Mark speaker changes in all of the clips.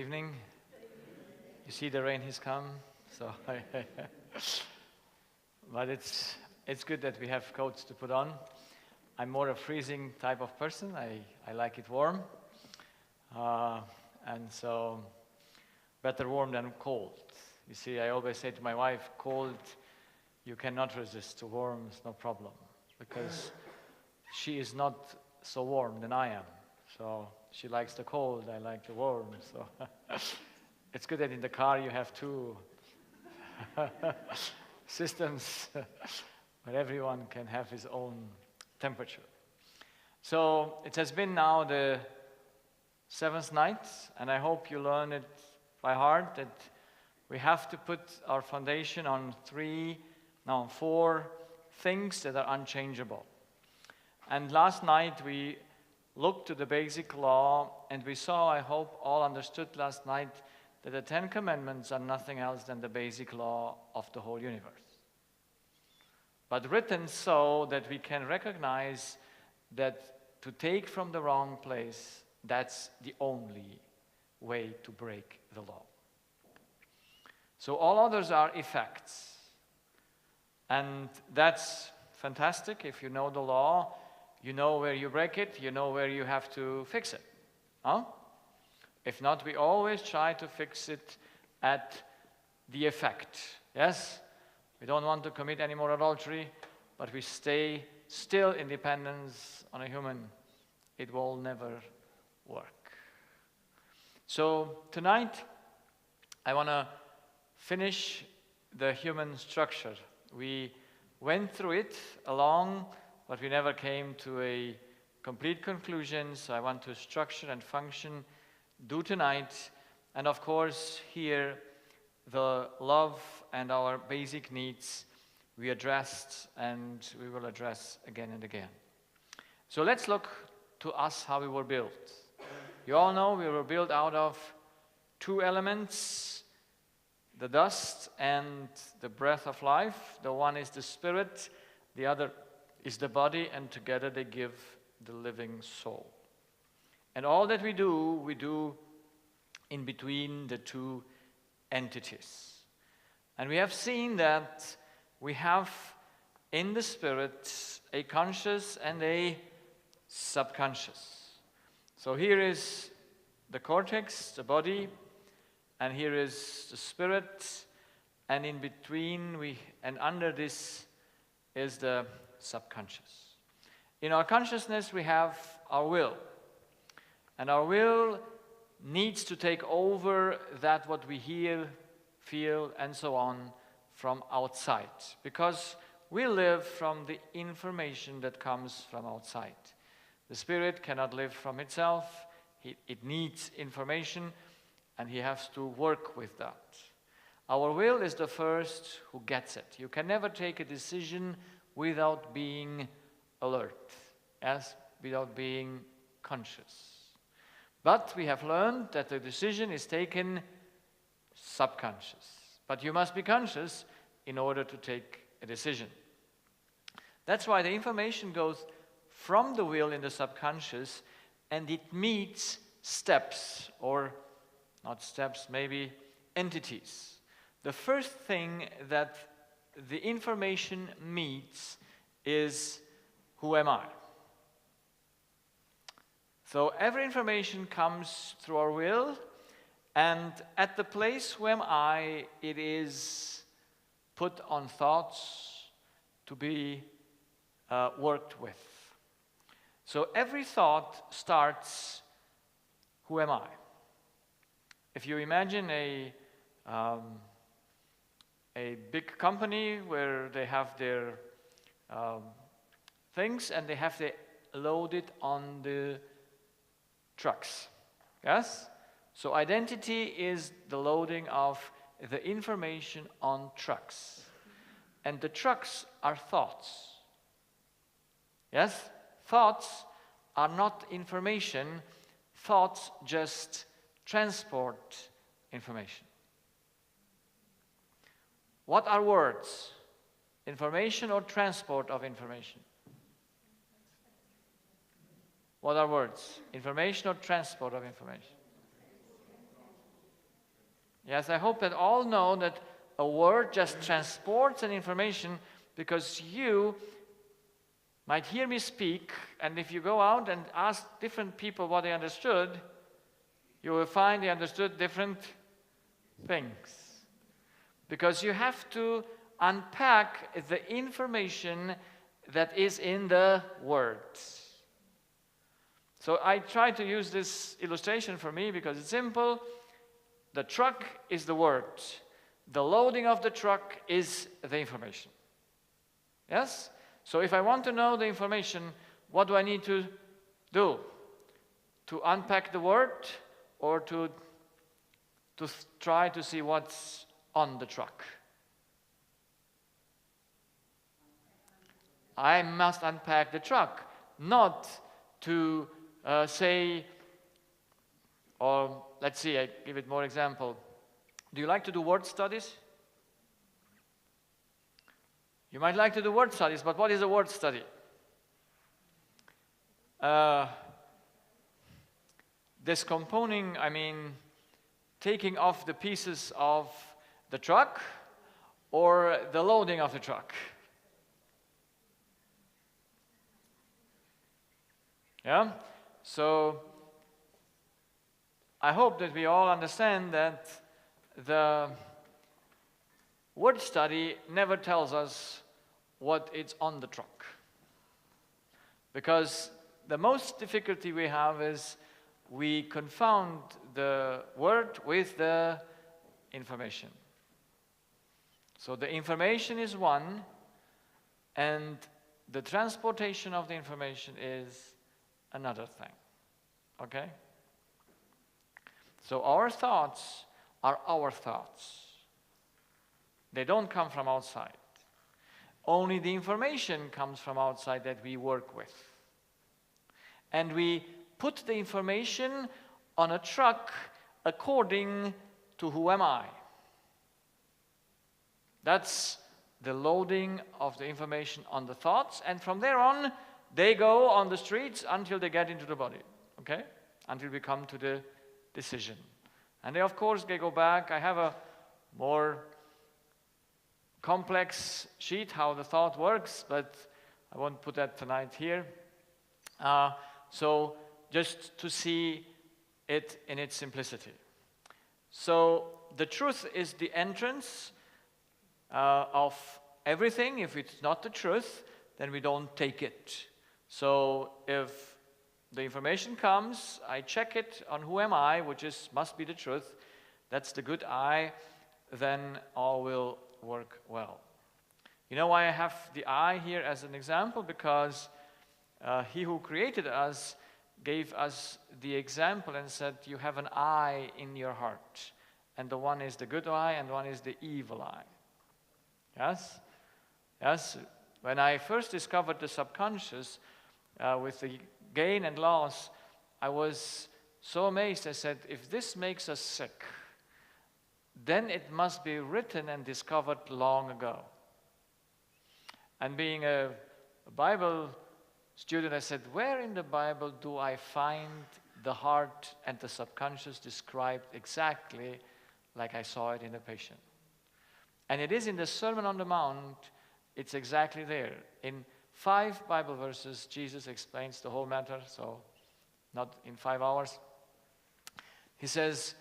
Speaker 1: evening. You see the rain has come, so but it's good that we have coats to put on. I'm more a freezing type of person. I like it warm, and so better warm than cold. You see, I always say to my wife, cold you cannot resist, to warm is no problem, because she is not so warm than I am. So she likes the cold, I like the warm. So it's good that in the car you have two systems where everyone can have his own temperature. So it has been now the 7th night, and I hope you learn it by heart, that we have to put our foundation on 4 things that are unchangeable. And last night we looked to the basic law, and we saw, I hope all understood last night, that the 10 Commandments are nothing else than the basic law of the whole universe. But written so that we can recognize that to take from the wrong place, that's the only way to break the law. So all others are effects. And that's fantastic. If you know the law, you know where you break it, you know where you have to fix it. Huh? If not, we always try to fix it at the effect. Yes? We don't want to commit any more adultery, but we stay still in dependence on a human. It will never work. So tonight, I want to finish the human structure. We went through it along, but we never came to a complete conclusion, so I want to structure and function, do tonight, and of course here the love and our basic needs we addressed and we will address again and again. So let's look to us how we were built. You all know we were built out of 2 elements, the dust and the breath of life. The one is the spirit, the other is the body, and together they give the living soul. And all that we do in between the 2 entities. And we have seen that we have in the spirit a conscious and a subconscious. So here is the cortex, the body, and here is the spirit, and in between and under this is the subconscious. In our consciousness we have our will, and our will needs to take over that what we hear, feel, and so on from outside, because we live from the information that comes from outside. The spirit cannot live from itself. It needs information, and he has to work with that. Our will is the first who gets it. You can never take a decision without being alert, yes, without being conscious. But we have learned that the decision is taken subconscious. But you must be conscious in order to take a decision. That's why the information goes from the will in the subconscious, and it meets steps, or not steps, maybe entities. The first thing that the information meets is, who am I? So every information comes through our will, and at the place who am I, it is put on thoughts to be worked with. So every thought starts, who am I? If you imagine a big company where they have their things and they have to load it on the trucks, yes? So identity is the loading of the information on trucks. And the trucks are thoughts. Yes? Thoughts are not information. Thoughts just transport information. What are words? Information or transport of information? What are words? Information or transport of information? Yes, I hope that all know that a word just transports an information, because you might hear me speak, and if you go out and ask different people what they understood, you will find they understood different things. Because you have to unpack the information that is in the words. So I try to use this illustration for me because it's simple. The truck is the word. The loading of the truck is the information. Yes? So if I want to know the information, what do I need to do? To unpack the word, or to try to see what's on the truck? I must unpack the truck, not to say, or let's see, I give it more example. Do you like to do word studies? You might like to do word studies, but what is a word study? Discomposing, I mean, taking off the pieces of the truck, or the loading of the truck? Yeah? So, I hope that we all understand that the word study never tells us what is on the truck. Because the most difficulty we have is we confound the word with the information. So the information is one, and the transportation of the information is another thing. Okay? So our thoughts are our thoughts. They don't come from outside. Only the information comes from outside that we work with. And we put the information on a truck according to who am I. That's the loading of the information on the thoughts, and from there on, they go on the streets until they get into the body, okay? Until we come to the decision. And they, of course, they go back. I have a more complex sheet how the thought works, but I won't put that tonight here. So just to see it in its simplicity. So the truth is the entrance of everything. If it's not the truth, then we don't take it. So if the information comes, I check it on who am I, which must be the truth. That's the good I. Then all will work well. You know why I have the I here as an example? Because he who created us gave us the example and said, you have an I in your heart. And the one is the good I, and one is the evil I. Yes? Yes? When I first discovered the subconscious with the gain and loss, I was so amazed. I said, if this makes us sick, then it must be written and discovered long ago. And being a Bible student, I said, where in the Bible do I find the heart and the subconscious described exactly like I saw it in the patient? And it is in the Sermon on the Mount. It's exactly there. In 5 Bible verses, Jesus explains the whole matter, so not in 5 hours. He says,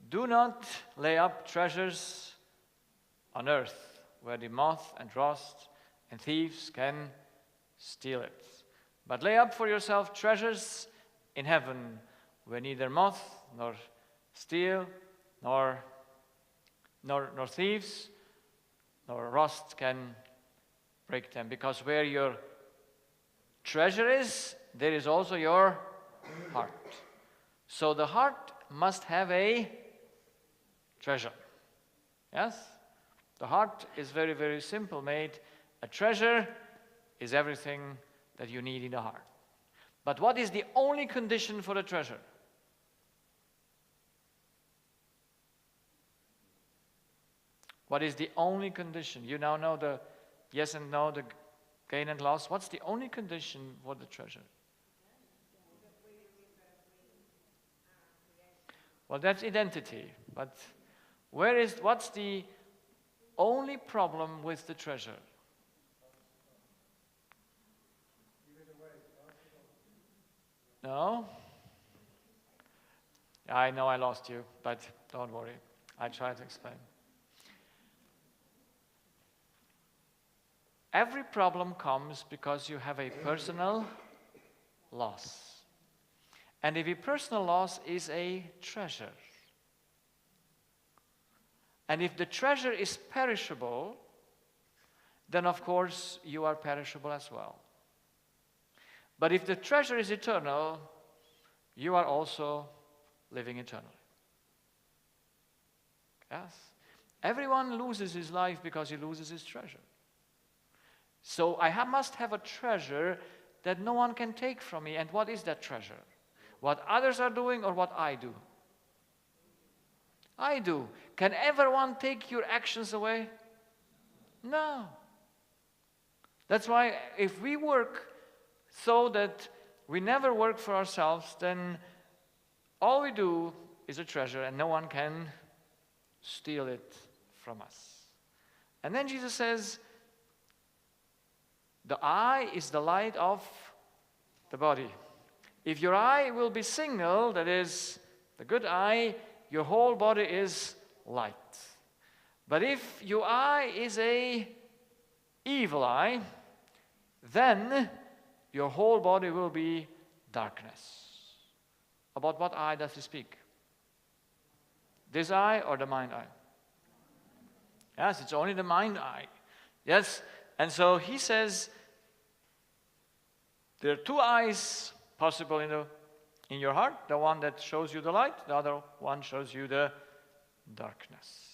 Speaker 1: do not lay up treasures on earth, where the moth and rust and thieves can steal it. But lay up for yourself treasures in heaven, where neither moth nor steal nor thieves nor rust can break them. Because where your treasure is, there is also your heart. So the heart must have a treasure. Yes? The heart is very, very simple made. A treasure is everything that you need in the heart. But what is the only condition for the treasure? What is the only condition? You now know the yes and no, the gain and loss. What's the only condition for the treasure? Well, that's identity. But What's the only problem with the treasure? No? I know I lost you, but don't worry. I try to explain. Every problem comes because you have a personal loss. And if a personal loss is a treasure, and if the treasure is perishable, then of course you are perishable as well. But if the treasure is eternal, you are also living eternally. Yes? Everyone loses his life because he loses his treasure. So I must have a treasure that no one can take from me. And what is that treasure? What others are doing or what I do? I do. Can everyone take your actions away? No. That's why if we work so that we never work for ourselves, then all we do is a treasure and no one can steal it from us. And then Jesus says, the eye is the light of the body. If your eye will be single, that is the good eye, your whole body is light. But if your eye is a evil eye, then your whole body will be darkness. About what eye does he speak? This eye or the mind eye? Yes, it's only the mind eye. Yes, and so he says there are two eyes possible in your heart. The one that shows you the light, the other one shows you the darkness.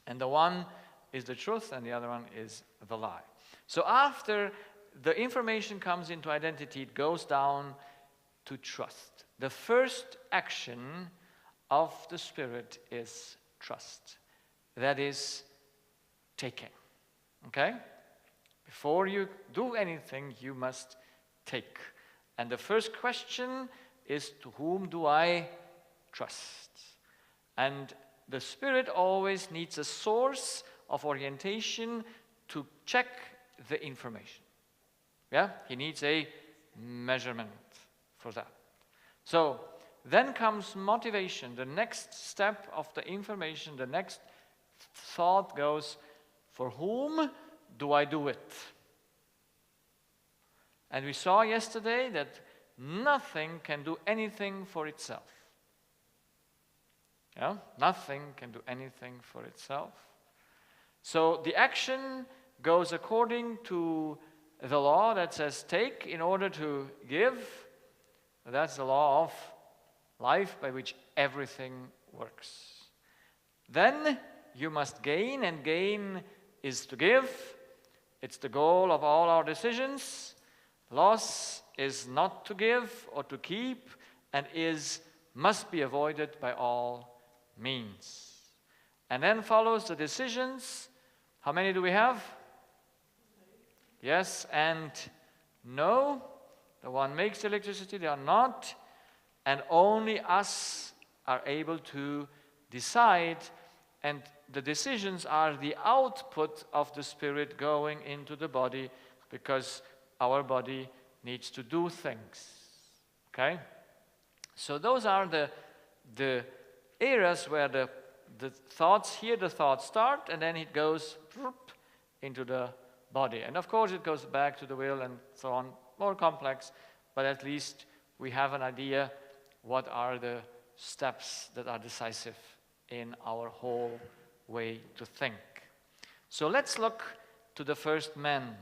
Speaker 1: And the one is the truth and the other one is the lie. So after the information comes into identity, it goes down to trust. The first action of the Spirit is trust. That is taking. Okay? Before you do anything, you must take. And the first question is, to whom do I trust? And the Spirit always needs a source of orientation to check the information. Yeah? He needs a measurement for that. So, then comes motivation. The next step of the information, the next thought goes, for whom do I do it? And we saw yesterday that nothing can do anything for itself. Yeah? Nothing can do anything for itself. So the action goes according to the law that says take in order to give. That's the law of life by which everything works. Then you must gain, and gain is to give. It's the goal of all our decisions. Loss is not to give or to keep, and must be avoided by all means. And then follows the decisions. How many do we have? Yes and no. The one makes the electricity, they are not. And only us are able to decide, and the decisions are the output of the Spirit going into the body, because our body needs to do things. Okay? So those are the areas where the thoughts start, and then it goes into the body. And of course it goes back to the will and so on, more complex, but at least we have an idea what are the steps that are decisive in our whole way to think. So let's look to the first man,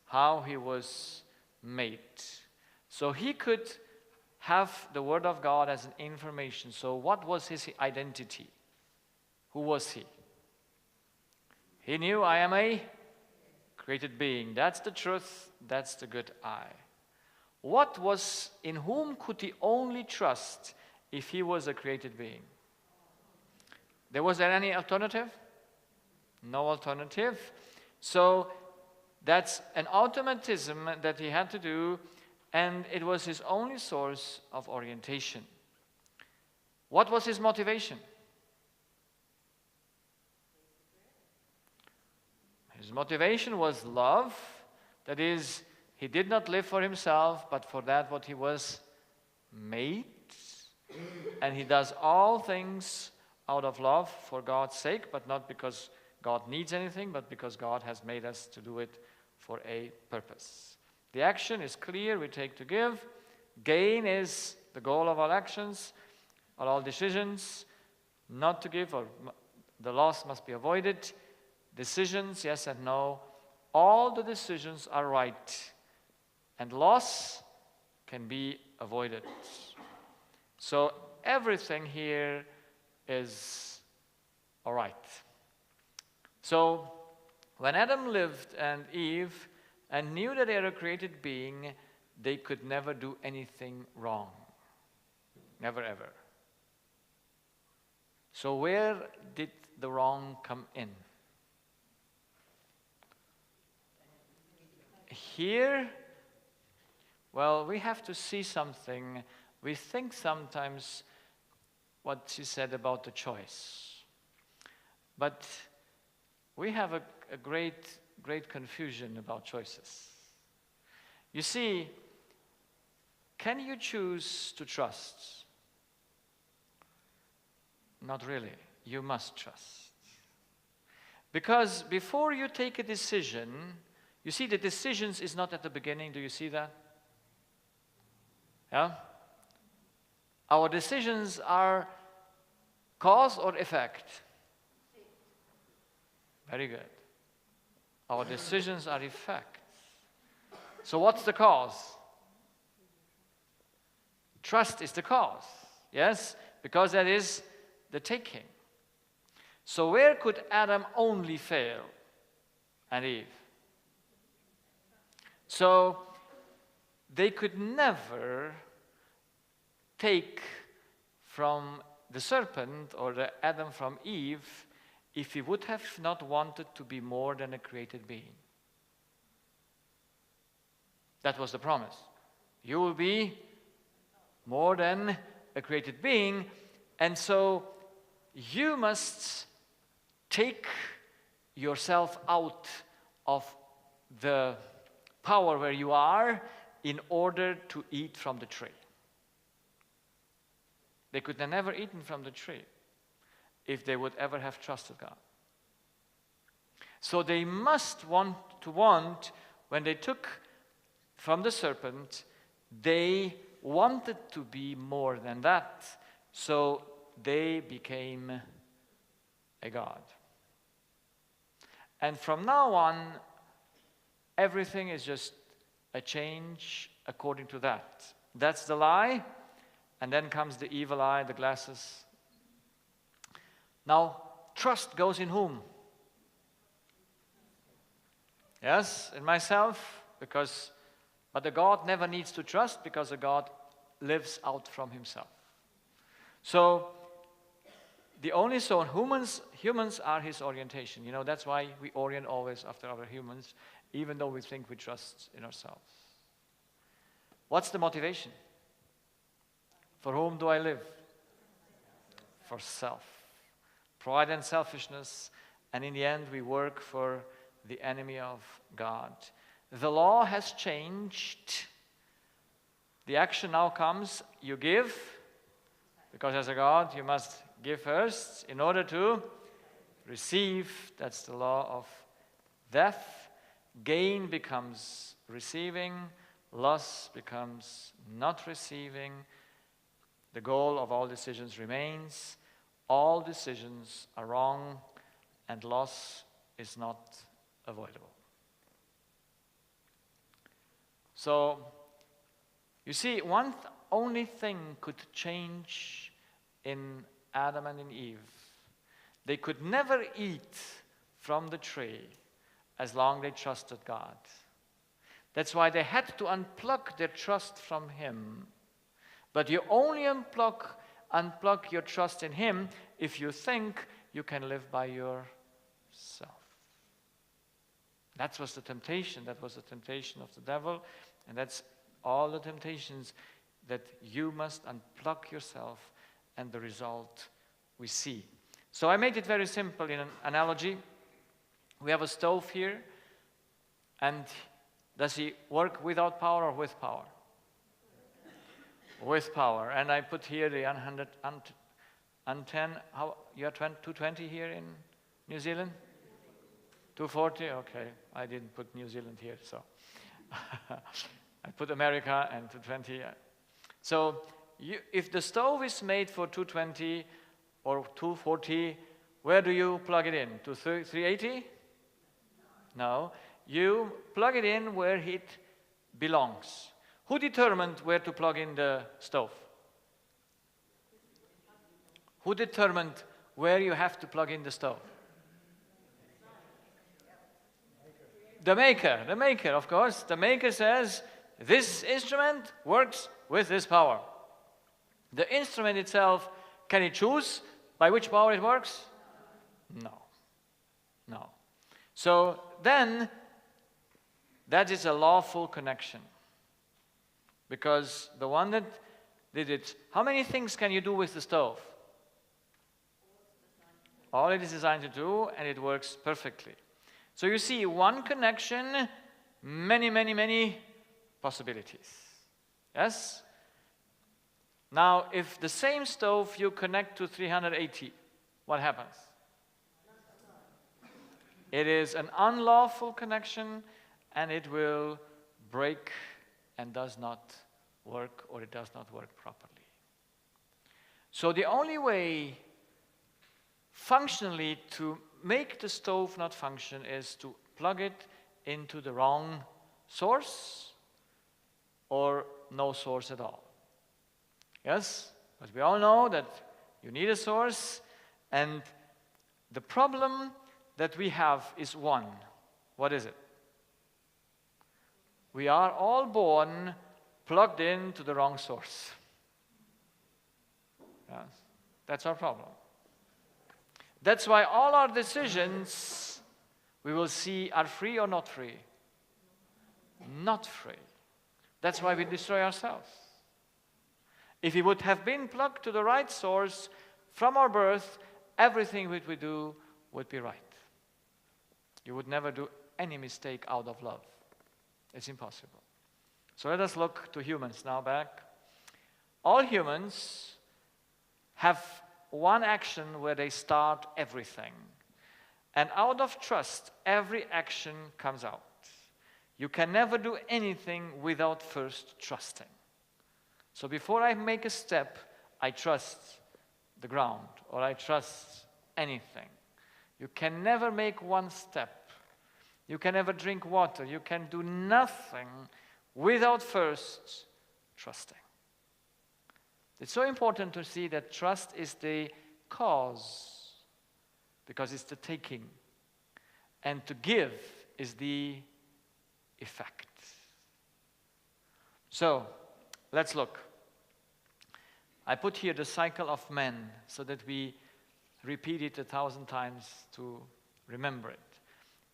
Speaker 1: how he was made. So he could have the Word of God as an information. So what was his identity? Who was he? He knew, I am a created being. That's the truth. That's the good I. In whom could he only trust if he was a created being? Was there any alternative? No alternative. So that's an automatism that he had to do, and it was his only source of orientation. What was his motivation? His motivation was love. That is, he did not live for himself, but for that what he was made. And he does all things out of love for God's sake, but not because God needs anything, but because God has made us to do it for a purpose. The action is clear, we take to give. Gain is the goal of all actions, or all decisions. Not to give, or the loss must be avoided. Decisions, yes and no. All the decisions are right, and loss can be avoided. So everything here is all right. So when Adam lived and Eve and knew that they are a created being, they could never do anything wrong. Never ever. So where did the wrong come in? Here, well, we have to see something. We think sometimes what she said about the choice. But we have a great confusion about choices. You see, can you choose to trust? Not really. You must trust. Because before you take a decision, you see the decisions is not at the beginning. Do you see that? Yeah? Our decisions are cause or effect? Very good. Our decisions are effects. So what's the cause? Trust is the cause. Yes? Because that is the taking. So where could Adam only fail? And Eve. So they could never take from the serpent or the Adam from Eve if he would have not wanted to be more than a created being. That was the promise. You will be more than a created being, and so you must take yourself out of the power where you are in order to eat from the tree. They could have never eaten from the tree if they would ever have trusted God. So they must want, when they took from the serpent, they wanted to be more than that. So they became a god. And from now on, everything is just a change according to that. That's the lie. And then comes the evil eye, the glasses. Now, trust goes in whom? Yes, in myself, but a God never needs to trust because a God lives out from himself. So, humans are his orientation. You know, that's why we orient always after other humans, even though we think we trust in ourselves. What's the motivation? For whom do I live? For self. Pride and selfishness, and in the end we work for the enemy of God. The law has changed. The action now comes, you give, because as a God you must give first in order to receive. That's the law of death. Gain becomes receiving, loss becomes not receiving. The goal of all decisions remains. All decisions are wrong, and loss is not avoidable. So, you see, only thing could change in Adam and in Eve. They could never eat from the tree as long as they trusted God. That's why they had to unplug their trust from him. But you only unplug your trust in him if you think you can live by yourself. That was the temptation. That was the temptation of the devil. And that's all the temptations, that you must unplug yourself, and the result we see. So I made it very simple in an analogy. We have a stove here, and does he work without power or with power? With power. And I put here the 110, how, you are 220 here in New Zealand? 240, okay. I didn't put New Zealand here, so. I put America and 220. So if the stove is made for 220 or 240, where do you plug it in? To 380? No. You plug it in where it belongs. Who determined where to plug in the stove? Who determined where you have to plug in the stove? The maker, of course. The maker says, this instrument works with this power. The instrument itself, can it choose by which power it works? No. No. So then, that is a lawful connection. Because the one that did it, how many things can you do with the stove? All it is designed to do, and it works perfectly. So you see, one connection, many, many, many possibilities. Yes? Now, if the same stove you connect to 380, what happens? It is an unlawful connection, and it will break and does not work, or it does not work properly. So the only way functionally to make the stove not function is to plug it into the wrong source or no source at all. Yes? But we all know that you need a source, and the problem that we have is one. What is it? We are all born plugged into the wrong source. Yes? That's our problem. That's why all our decisions, we will see, are free or not free? Not free. That's why we destroy ourselves. If we would have been plugged to the right source from our birth, everything that we do would be right. You would never do any mistake out of love. It's impossible. So let us look to humans now back. All humans have one action where they start everything. And out of trust, every action comes out. You can never do anything without first trusting. So before I make a step, I trust the ground, or I trust anything. You can never make one step. You can never drink water. You can do nothing without first trusting. It's so important to see that trust is the cause, because it's the taking, and to give is the effect. So, let's look. I put here the cycle of man so that we repeat it 1,000 times to remember it.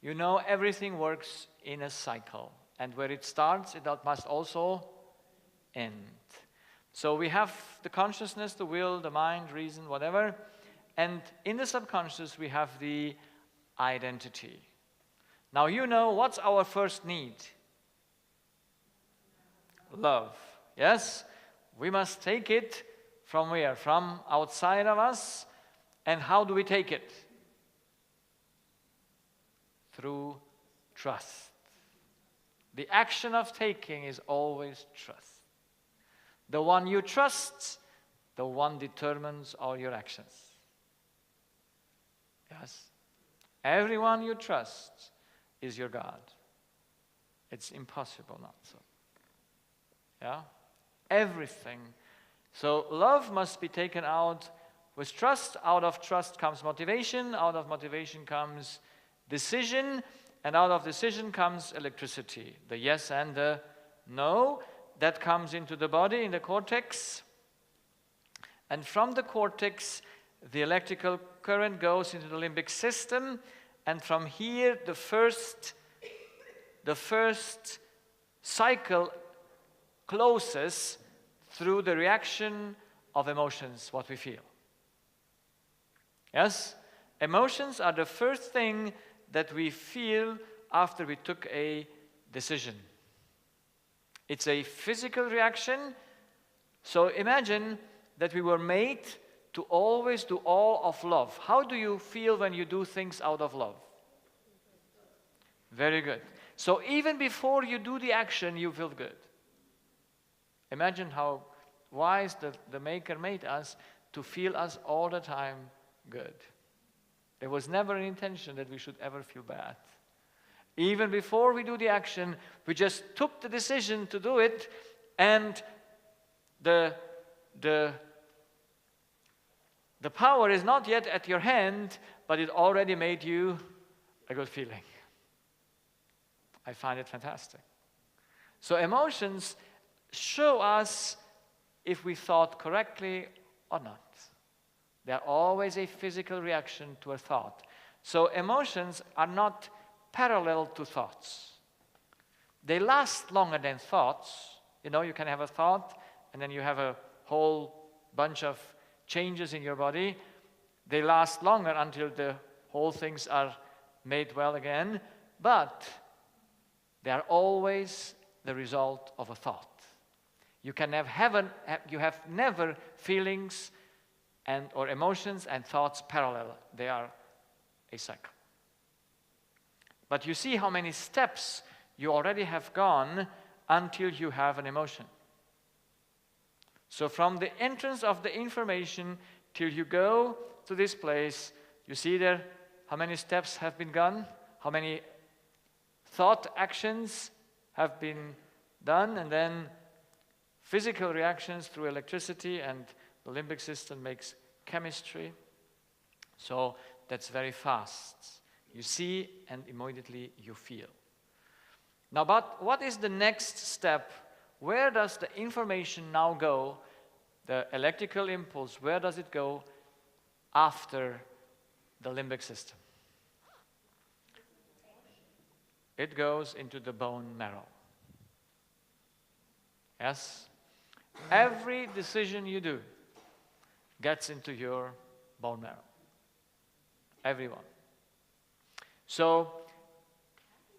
Speaker 1: You know, everything works in a cycle, and where it starts, it must also end. So we have the consciousness, the will, the mind, reason, whatever, and in the subconscious we have the identity. Now you know what's our first need? Love. Yes? We must take it from where? From outside of us. And how do we take it? Through trust. The action of taking is always trust. The one you trust, the one determines all your actions. Yes? Everyone you trust is your God. It's impossible not so. Yeah? Everything. So love must be taken out with trust. Out of trust comes motivation. Out of motivation comes decision. And out of decision comes electricity. The yes and the no. That comes into the body, in the cortex. And from the cortex, the electrical current goes into the limbic system. And from here, the first cycle closes through the reaction of emotions, what we feel. Yes? Emotions are the first thing that we feel after we took a decision. It's a physical reaction. So imagine that we were made to always do all of love. How do you feel when you do things out of love? Very good. So even before you do the action, you feel good. Imagine how wise the Maker made us to feel us all the time good. There was never an intention that we should ever feel bad. Even before we do the action, we just took the decision to do it, and the power is not yet at your hand, but it already made you a good feeling. I find it fantastic. So emotions show us if we thought correctly or not. They're always a physical reaction to a thought. So emotions are not parallel to thoughts. They last longer than thoughts. You know, you can have a thought, and then you have a whole bunch of changes in your body. They last longer until the whole things are made well again, but they are always the result of a thought. You have never feelings or emotions and thoughts parallel. They are a cycle. But you see how many steps you already have gone until you have an emotion. So from the entrance of the information till you go to this place, you see there how many steps have been gone, how many thought actions have been done, and then physical reactions through electricity, and the limbic system makes chemistry. So that's very fast. You see and immediately you feel. Now, but what is the next step? Where does the information now go? The electrical impulse, where does it go after the limbic system? It goes into the bone marrow. Yes? Every decision you do gets into your bone marrow. Everyone. So,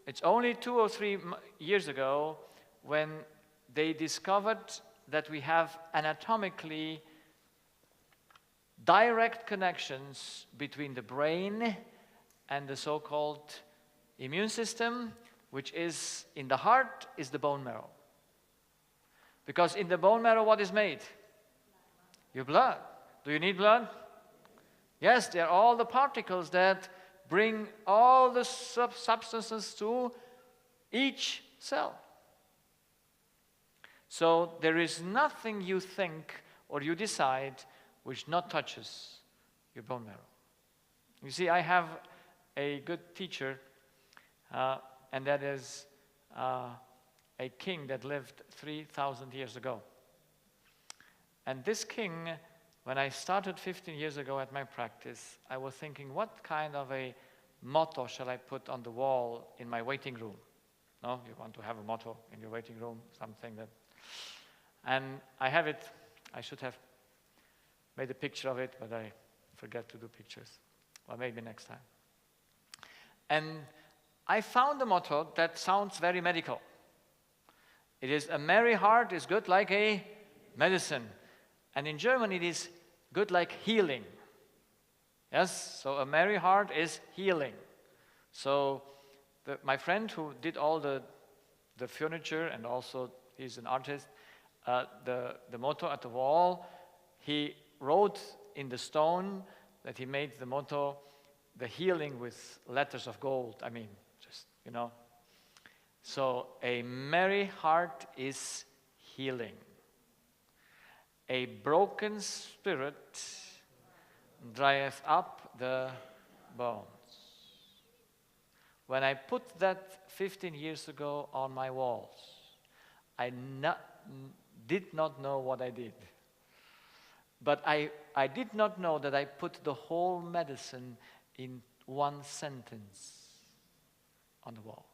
Speaker 1: it's only 2 or 3 years ago when they discovered that we have anatomically direct connections between the brain and the so-called immune system, which is in the heart, is the bone marrow. Because in the bone marrow, what is made? Your blood. Do you need blood? Yes, they are all the particles that bring all the substances to each cell. So there is nothing you think or you decide which not touches your bone marrow. You see, I have a good teacher, and that is a king that lived 3,000 years ago. And this king, when I started 15 years ago at my practice, I was thinking, what kind of a motto shall I put on the wall in my waiting room? No, you want to have a motto in your waiting room, something that... And I have it. I should have made a picture of it, but I forget to do pictures. Well, maybe next time. And I found a motto that sounds very medical. It is, a merry heart is good like a medicine. And in German it is good like healing. Yes, so a merry heart is healing. So my friend who did all the furniture, and also he's an artist, the motto at the wall, he wrote in the stone that he made the motto, the healing with letters of gold. I mean, just, you know. So a merry heart is healing. A broken spirit drieth up the bones. When I put that 15 years ago on my walls, I did not know what I did. But I did not know that I put the whole medicine in one sentence on the wall.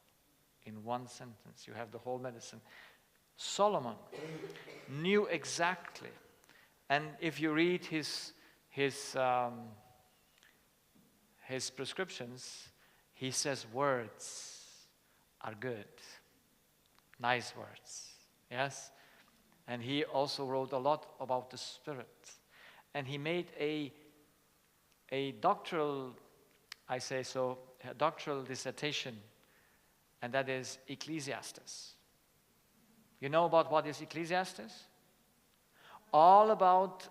Speaker 1: In one sentence, you have the whole medicine. Solomon knew exactly. And if you read his prescriptions, he says words are good. Nice words. Yes? And he also wrote a lot about the Spirit. And he made a doctoral, I say so, a doctoral dissertation, and that is Ecclesiastes. You know about what is Ecclesiastes? All about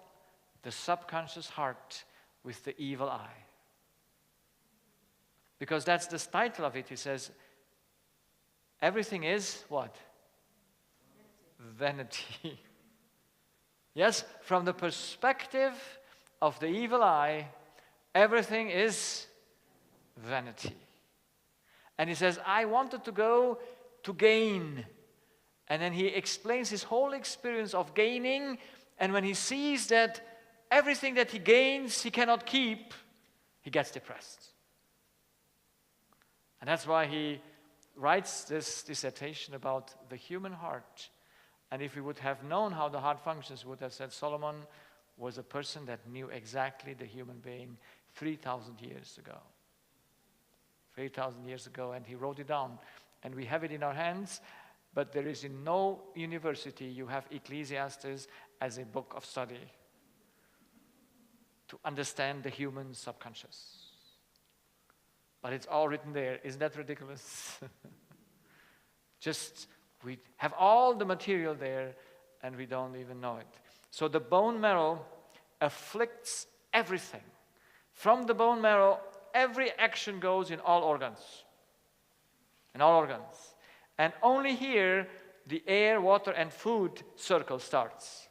Speaker 1: the subconscious heart with the evil eye. Because that's the title of it. He says, everything is what? Vanity. Yes, from the perspective of the evil eye, everything is vanity. And he says, I wanted to go to gain. And then he explains his whole experience of gaining. And when he sees that everything that he gains he cannot keep, he gets depressed. And that's why he writes this dissertation about the human heart. And if we would have known how the heart functions, we would have said Solomon was a person that knew exactly the human being 3,000 years ago. 3,000 years ago, and he wrote it down. And we have it in our hands, but there is in no university you have Ecclesiastes as a book of study to understand the human subconscious. But it's all written there. Isn't that ridiculous? Just, we have all the material there, and we don't even know it. So the bone marrow afflicts everything. From the bone marrow, every action goes in all organs. In all organs. And only here, the air, water, and food circle starts.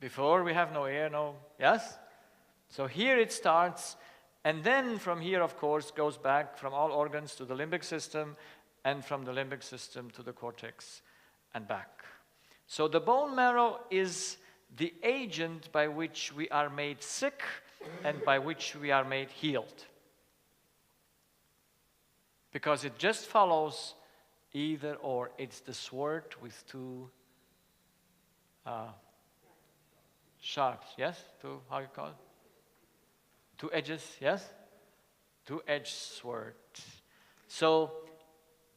Speaker 1: Before, we have no air, no, yes? So here it starts, and then from here, of course, goes back from all organs to the limbic system, and from the limbic system to the cortex, and back. So the bone marrow is the agent by which we are made sick and by which we are made healed. Because it just follows either or. It's the sword with two sharps, yes? Two, how you call it? Two edges, yes? Two-edged sword. So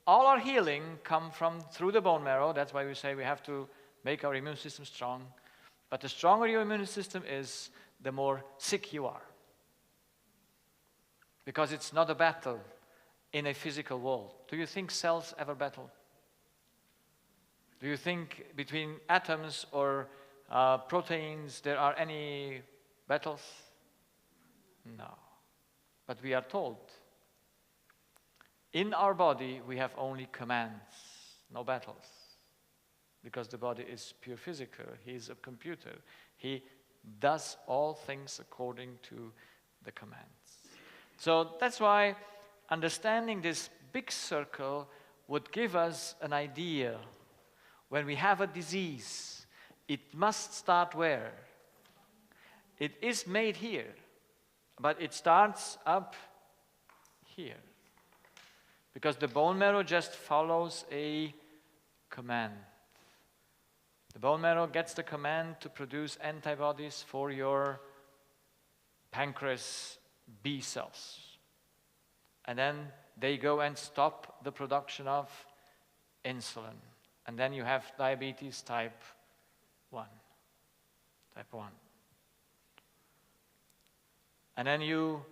Speaker 1: all our healing come through the bone marrow. That's why we say we have to make our immune system strong. But the stronger your immune system is, the more sick you are. Because it's not a battle in a physical world. Do you think cells ever battle? Do you think between atoms or proteins there are any battles? No. But we are told, in our body we have only commands, no battles. Because the body is pure physical. He is a computer. He does all things according to the commands. So that's why understanding this big circle would give us an idea. When we have a disease, it must start where? It is made here, but it starts up here. Because the bone marrow just follows a command. The bone marrow gets the command to produce antibodies for your pancreas B cells. And then they go and stop the production of insulin. And then you have diabetes type 1. Type 1. And then you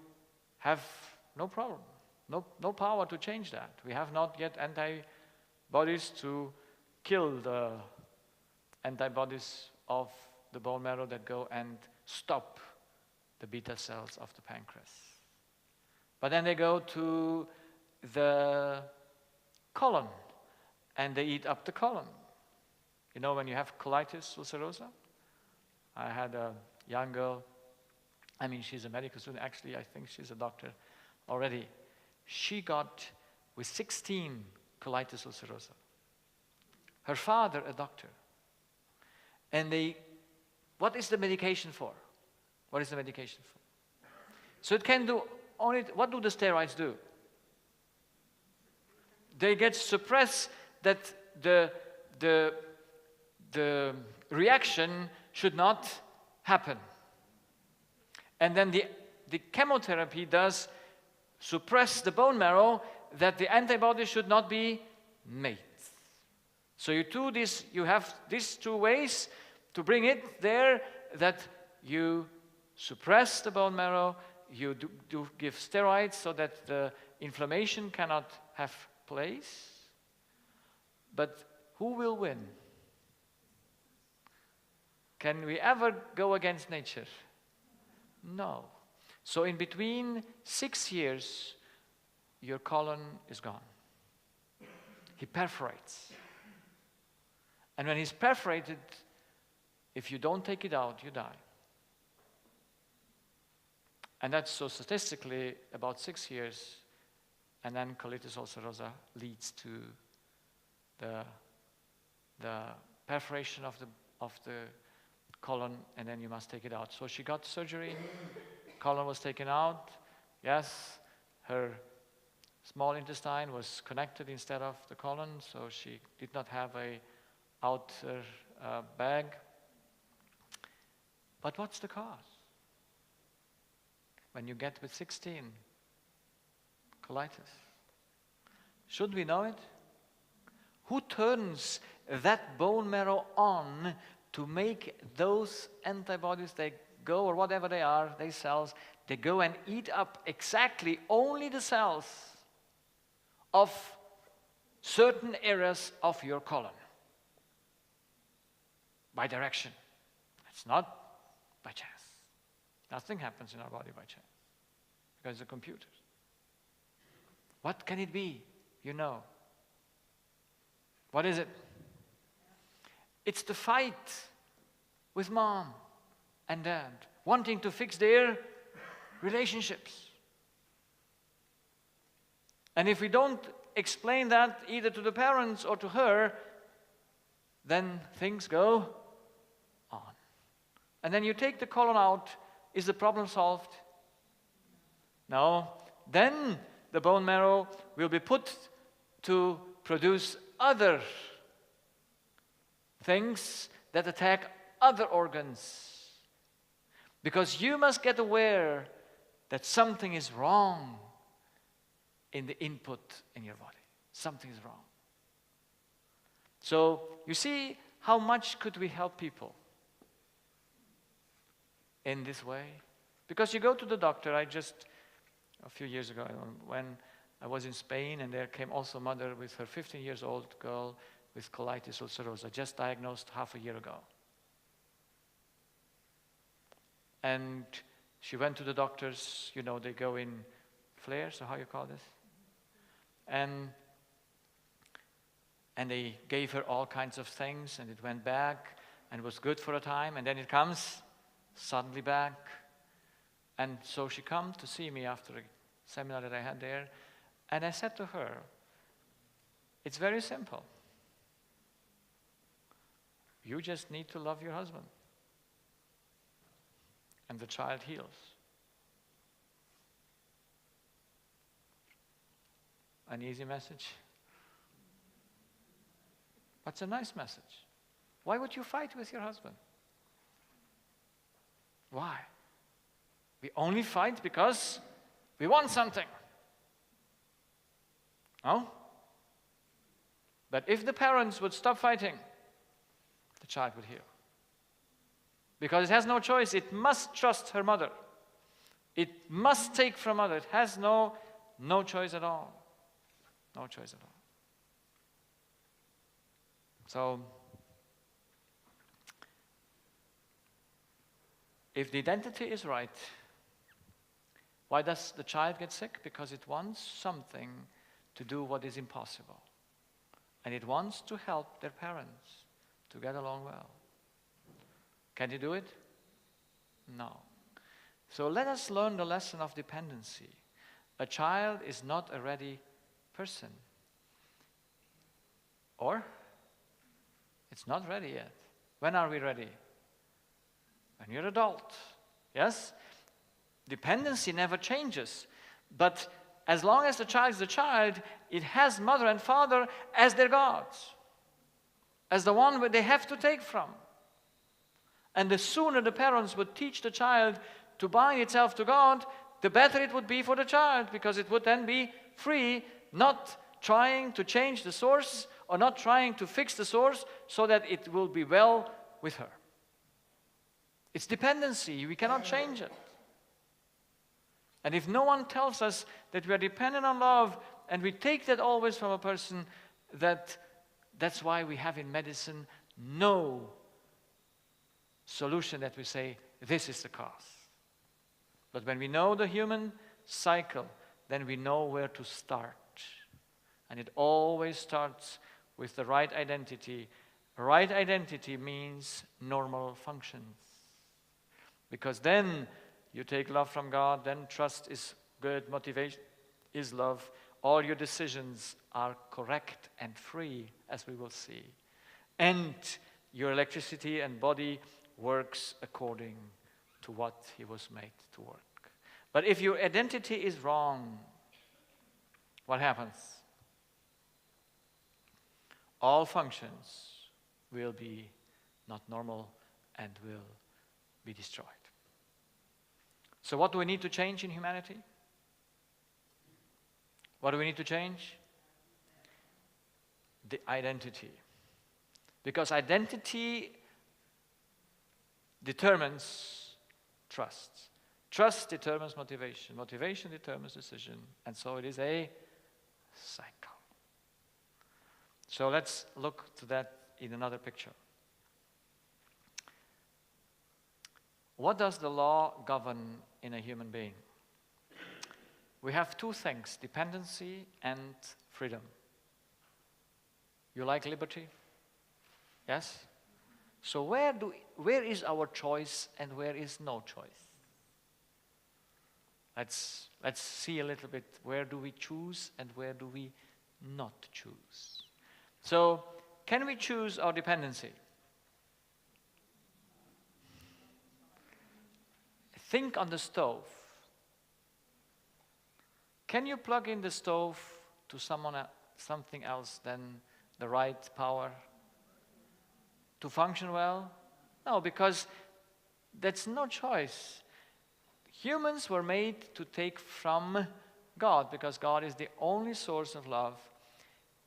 Speaker 1: have no problem, no power to change that. We have not yet antibodies to kill the antibodies of the bone marrow that go and stop the beta cells of the pancreas. But then they go to the colon and they eat up the colon. You know, when you have colitis ulcerosa, I had a young girl, I mean, she's a medical student, actually, I think she's a doctor already. She got, with 16, colitis ulcerosa. Her father, a doctor. And what is the medication for? What is the medication for? So it can do only, what do the steroids do? They get suppressed that the reaction should not happen. And then the chemotherapy does suppress the bone marrow, that the antibody should not be made. So you have these two ways to bring it there, that you suppress the bone marrow, you do give steroids so that the inflammation cannot have place. But who will win? Can we ever go against nature? No. So in between 6 years, your colon is gone. He perforates. And when he's perforated, if you don't take it out, you die. And that's so statistically about 6 years. And then colitis ulcerosa leads to the perforation of the colon, and then you must take it out. So she got surgery, colon was taken out. Yes, her small intestine was connected instead of the colon, so she did not have a outer bag. But what's the cause? When you get with 16, colitis. Should we know it? Who turns that bone marrow on to make those antibodies? They go, or whatever they are, they cells, they go and eat up exactly only the cells of certain areas of your colon. By direction. It's not by chance. Nothing happens in our body by chance. Because it's a computer. What can it be? You know. What is it? It's the fight with mom and dad, wanting to fix their relationships. And if we don't explain that either to the parents or to her, then things go on. And then you take the colon out. Is the problem solved? No. Then the bone marrow will be put to produce other things that attack other organs. Because you must get aware that something is wrong in the input in your body. Something is wrong. So you see, how much could we help people in this way? Because you go to the doctor. A few years ago, when I was in Spain, and there came also a mother with her 15-year-old girl with colitis ulcerosa, just diagnosed half a year ago. And she went to the doctors, they go in flares, or how you call this? And they gave her all kinds of things, and it went back, and it was good for a time, and then it comes suddenly back. And so she came to see me after a seminar that I had there, and I said to her, it's very simple. You just need to love your husband. And the child heals. An easy message. But it's a nice message. Why would you fight with your husband? Why? We only fight because we want something. No? But if the parents would stop fighting, the child would heal. Because it has no choice. It must trust her mother. It must take from mother. It has no choice at all. No choice at all. So, if the identity is right, why does the child get sick? Because it wants something to do what is impossible. And it wants to help their parents to get along well. Can you do it? No. So let us learn the lesson of dependency. A child is not a ready person. Or, it's not ready yet. When are we ready? When you're adult. Yes? Dependency never changes. But as long as the child is a child, it has mother and father as their gods. As the one where they have to take from. And the sooner the parents would teach the child to bind itself to God, the better it would be for the child, because it would then be free, not trying to change the source or not trying to fix the source so that it will be well with her. It's dependency. We cannot change it. And if no one tells us that we are dependent on love, and we take that always from a person, that's why we have in medicine no solution that we say, this is the cause. But when we know the human cycle, then we know where to start. And it always starts with the right identity. Right identity means normal functions. Because then you take love from God, then trust is good, motivation is love. All your decisions are correct and free, as we will see. And your electricity and body works according to what he was made to work. But if your identity is wrong, what happens? All functions will be not normal and will be destroyed. So what do we need to change in humanity? What do we need to change? The identity. Because identity determines trust. Trust determines motivation. Motivation determines decision. And so it is a cycle. So let's look to that in another picture. What does the law govern in a human being? We have two things, dependency and freedom. You like liberty? Yes? So where is our choice and where is no choice? Let's see a little bit, where do we choose and where do we not choose? So, can we choose our dependency? Think on the stove. Can you plug in the stove to something else than the right power to function well? No, because that's no choice. Humans were made to take from God, because God is the only source of love,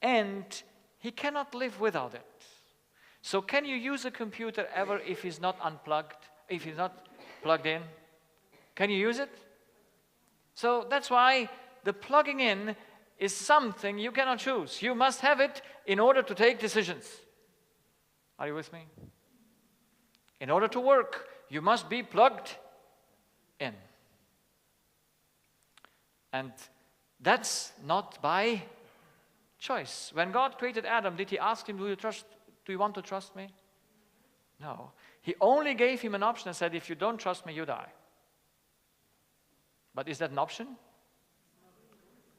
Speaker 1: and he cannot live without it. So can you use a computer ever if it's not unplugged, if it's not plugged in? Can you use it? So that's why the plugging in is something you cannot choose. You must have it in order to take decisions. Are you with me? In order to work, you must be plugged in. And that's not by choice. When God created Adam, did he ask him, do you want to trust me? No. He only gave him an option and said, if you don't trust me, you die. But is that an option?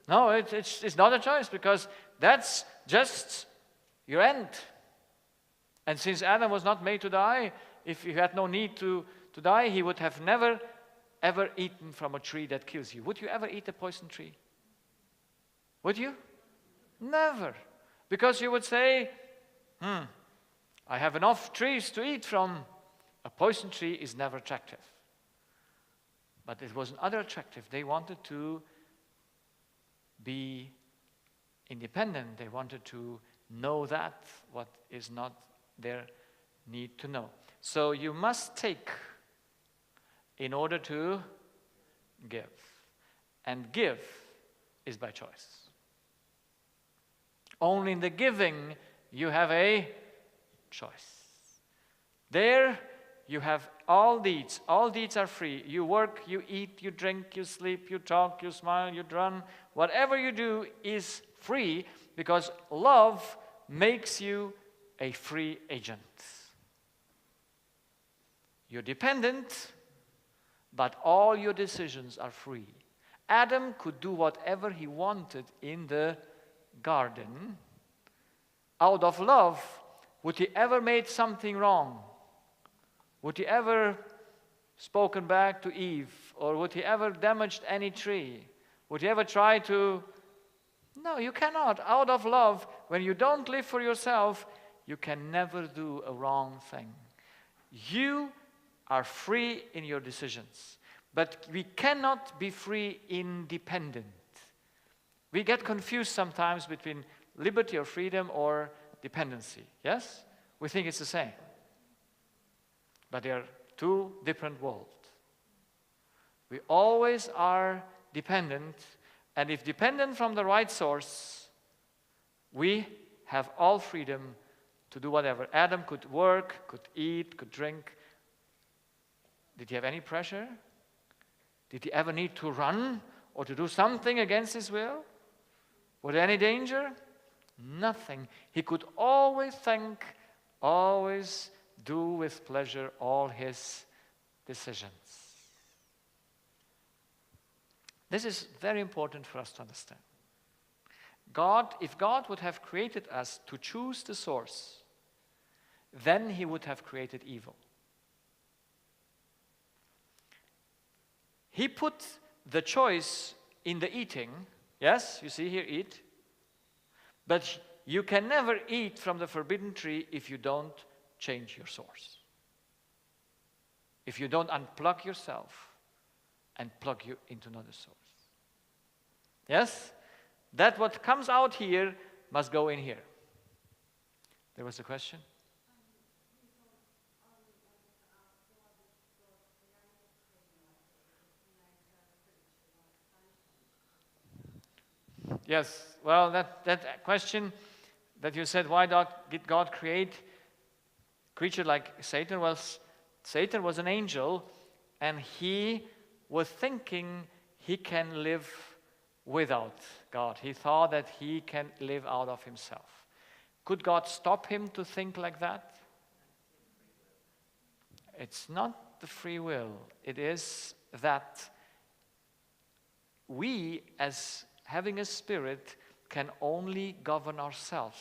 Speaker 1: No, it's not a choice, because that's just your end. And since Adam was not made to die, if he had no need to die, he would have never, ever eaten from a tree that kills you. Would you ever eat a poison tree? Would you? Never. Because you would say, I have enough trees to eat from. A poison tree is never attractive. But it was another attractive. They wanted to be independent. They wanted to know that, what is not their need to know. So you must take in order to give. And give is by choice. Only in the giving you have a choice. There you have all deeds. All deeds are free. You work, you eat, you drink, you sleep, you talk, you smile, you run. Whatever you do is free, because love makes you a free agent. You're dependent, but all your decisions are free. Adam could do whatever he wanted in the garden. Out of love, would he ever made something wrong? Would he ever spoken back to Eve? Or would he ever damaged any tree? Would he ever try to? No, you cannot. Out of love, when you don't live for yourself, you can never do a wrong thing. You are free in your decisions. But we cannot be free independent. We get confused sometimes between liberty or freedom or dependency. Yes? We think it's the same. But they are two different worlds. We always are dependent, and if dependent from the right source, we have all freedom to do whatever. Adam could work, could eat, could drink. Did he have any pressure? Did he ever need to run or to do something against his will? Was there any danger? Nothing. He could always think, always do with pleasure all his decisions. This is very important for us to understand. If God would have created us to choose the source, then he would have created evil. He put the choice in the eating. Yes, you see here, eat. But you can never eat from the forbidden tree if you don't change your source. If you don't unplug yourself and plug you into another source. Yes? That what comes out here must go in here. There was a question? Yes, well, that question that you said, why did God create a creature like Satan? Well, Satan was an angel, and he was thinking he can live without God. He thought that he can live out of himself. Could God stop him to think like that? It's not the free will. It is that we, as having a spirit, can only govern ourselves.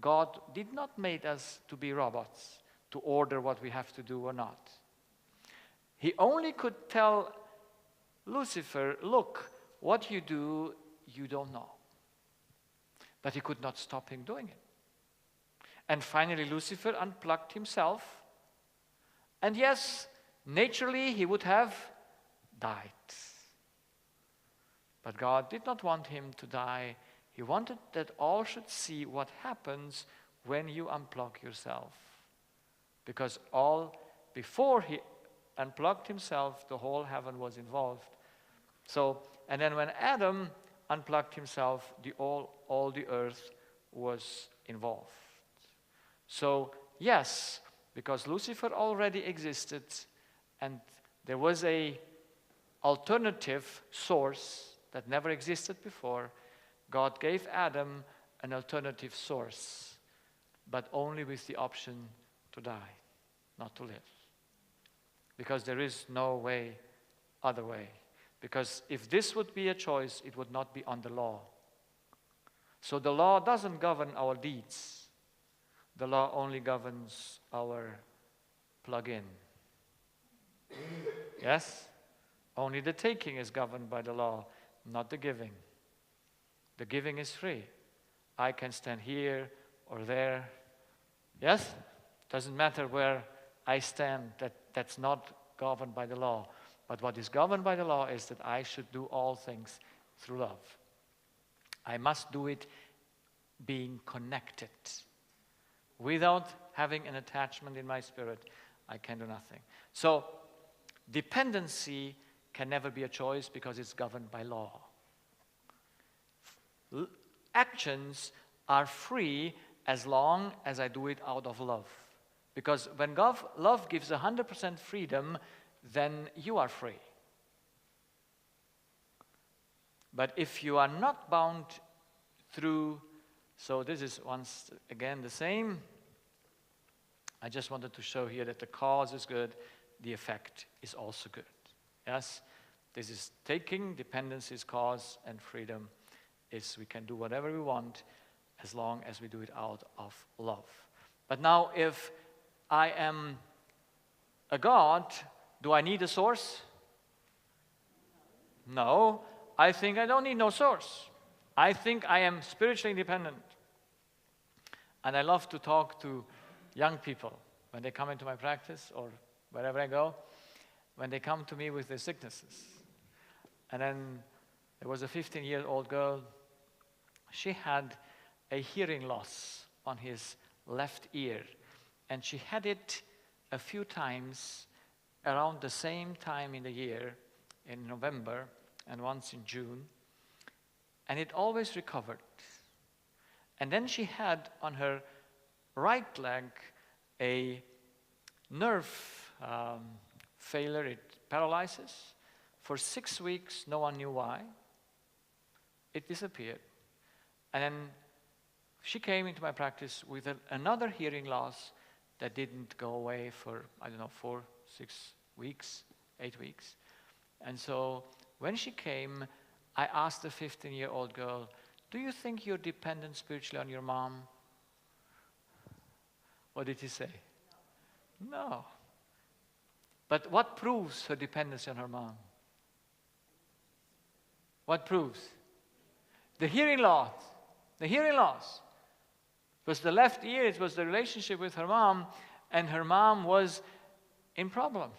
Speaker 1: God did not make us to be robots, to order what we have to do or not. He only could tell Lucifer, look, what you do, you don't know. But he could not stop him doing it. And finally, Lucifer unplugged himself. And yes, naturally, he would have died. But God did not want him to die. He wanted that all should see what happens when you unplug yourself. Because before he unplugged himself, the whole heaven was involved. And then when Adam unplugged himself, all the earth was involved. So, yes, because Lucifer already existed, and there was an alternative source that never existed before, God gave Adam an alternative source, but only with the option to die, not to live. Because there is no other way. Because if this would be a choice, it would not be under law. So the law doesn't govern our deeds. The law only governs our plug-in. Yes? Only the taking is governed by the law, not the giving. The giving is free. I can stand here or there. Yes? Doesn't matter where I stand. That's not governed by the law. But what is governed by the law is that I should do all things through love. I must do it being connected. Without having an attachment in my spirit, I can do nothing. So, dependency can never be a choice because it's governed by law. Actions are free as long as I do it out of love. Because when love gives 100% freedom, then you are free. But if you are not bound through, so this is once again the same. I just wanted to show here that the cause is good, the effect is also good. Yes, this is taking, dependency is cause, and freedom is we can do whatever we want as long as we do it out of love. But now if I am a God, do I need a source? No, I think I don't need no source. I think I am spiritually independent. And I love to talk to young people when they come into my practice or wherever I go. when they come to me with their sicknesses. And then there was a 15-year-old girl. She had a hearing loss on his left ear. And she had it a few times around the same time in the year, in November and once in June. And it always recovered. And then she had on her right leg a nerve failure. It paralyzes. For 6 weeks, no one knew why. It disappeared. And then she came into my practice with another hearing loss that didn't go away for, 4, 6 weeks, 8 weeks. And so when she came, I asked the 15-year-old girl, do you think you're dependent spiritually on your mom? What did he say? No. But what proves her dependency on her mom? What proves? The hearing loss. The hearing loss. It was the left ear, it was the relationship with her mom, and her mom was in problems.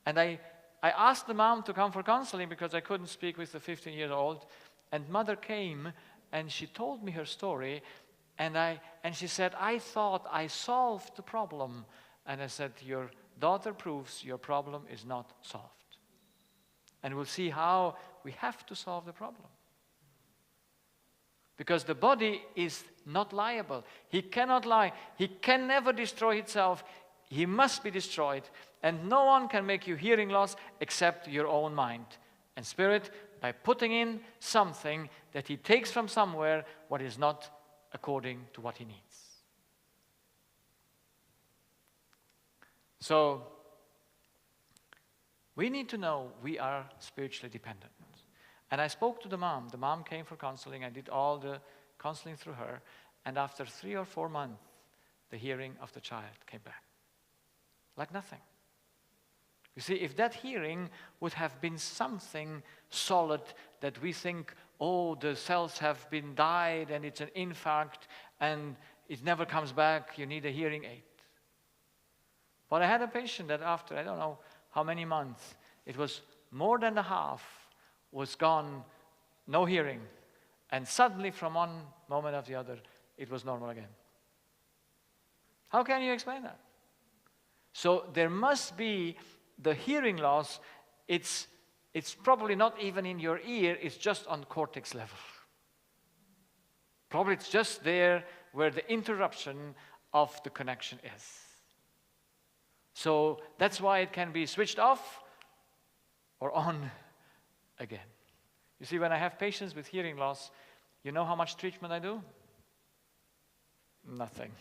Speaker 1: And I asked the mom to come for counseling because I couldn't speak with the 15-year-old. And mother came and she told me her story. And she said, I thought I solved the problem. And I said, your daughter proves your problem is not solved. And we'll see how we have to solve the problem. Because the body is not liable. He cannot lie. He can never destroy itself. He must be destroyed. And no one can make you hearing loss except your own mind and spirit by putting in something that he takes from somewhere what is not according to what he needs. So, we need to know we are spiritually dependent. And I spoke to the mom. The mom came for counseling. I did all the counseling through her. And after 3 or 4 months, the hearing of the child came back. Like nothing. You see, if that hearing would have been something solid that we think, oh, the cells have been died and it's an infarct and it never comes back, you need a hearing aid. But I had a patient that after, I don't know how many months, it was more than the half was gone, no hearing. And suddenly from one moment after the other, it was normal again. How can you explain that? So there must be the hearing loss. It's probably not even in your ear, it's just on cortex level. Probably it's just there where the interruption of the connection is. So that's why it can be switched off or on again. You see, when I have patients with hearing loss, you know how much treatment I do? Nothing.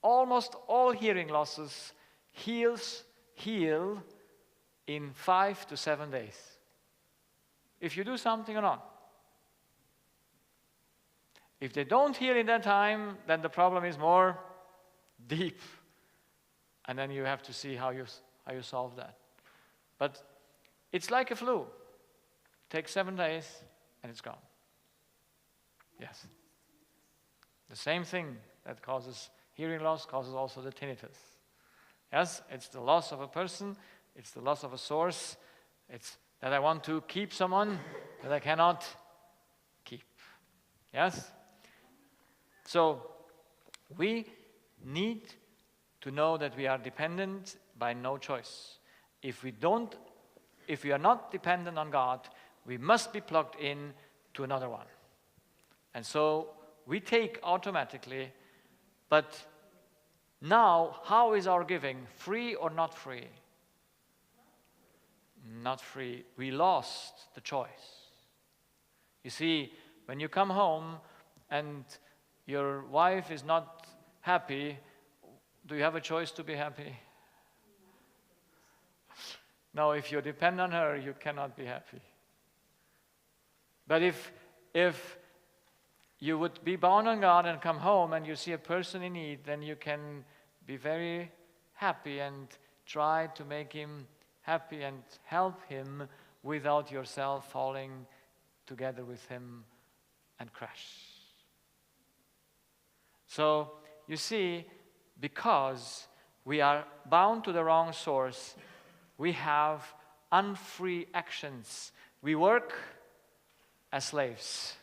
Speaker 1: Almost all hearing losses heal in 5 to 7 days. If you do something or not. If they don't heal in that time, then the problem is more deep. And then you have to see how you solve that. But it's like a flu. It takes 7 days and it's gone. Yes. The same thing that causes hearing loss causes also the tinnitus. Yes, it's the loss of a person, it's the loss of a source, it's that I want to keep someone that I cannot keep. Yes? So, we need to know that we are dependent by no choice. If we are not dependent on God, we must be plugged in to another one. And so, we take automatically, but now, how is our giving? Free or not free? Not free. We lost the choice. You see, when you come home and your wife is not happy, do you have a choice to be happy? No, if you depend on her, you cannot be happy. But if you would be bound on God and come home and you see a person in need, then you can be very happy and try to make him happy and help him without yourself falling together with him and crash. So, you see, because we are bound to the wrong source. We have unfree actions. We work as slaves.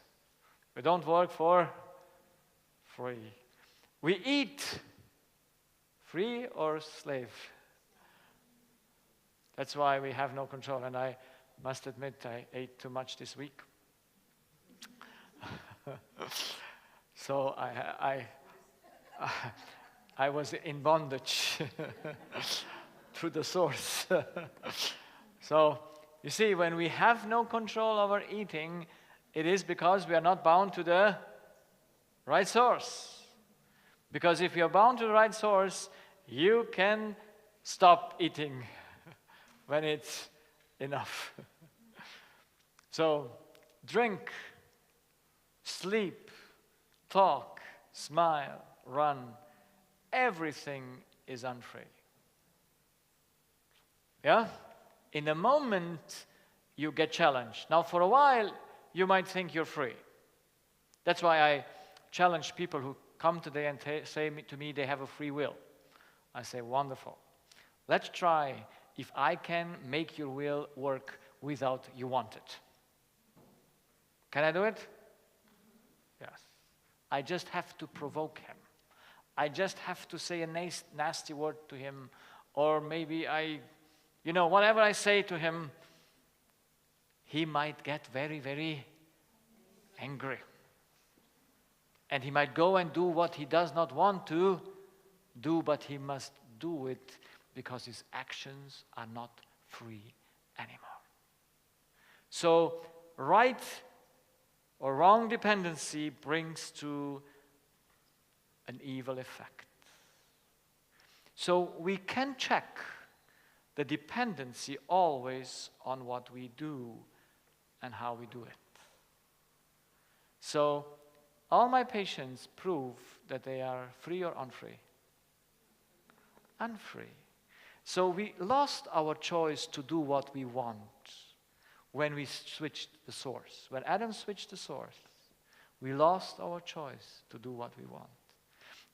Speaker 1: We don't work for free. We eat free or slave. That's why we have no control. And I must admit, I ate too much this week. So I was in bondage to the source. So, you see, when we have no control over eating, it is because we are not bound to the right source. Because if you're bound to the right source, you can stop eating when it's enough. So, drink, sleep, talk, smile, run, everything is unfree. Yeah? In a moment, you get challenged. Now, for a while, you might think you're free. That's why I challenge people who come today and say to me they have a free will. I say, wonderful. Let's try if I can make your will work without you want it. Can I do it? Yes. I just have to provoke him. I just have to say a nasty word to him, or maybe whatever I say to him, he might get very, very angry. And he might go and do what he does not want to do, but he must do it because his actions are not free anymore. So, right or wrong dependency brings to an evil effect. So, we can check the dependency always on what we do and how we do it. So, all my patients prove that they are free or unfree? Unfree. So we lost our choice to do what we want when we switched the source. When Adam switched the source, we lost our choice to do what we want.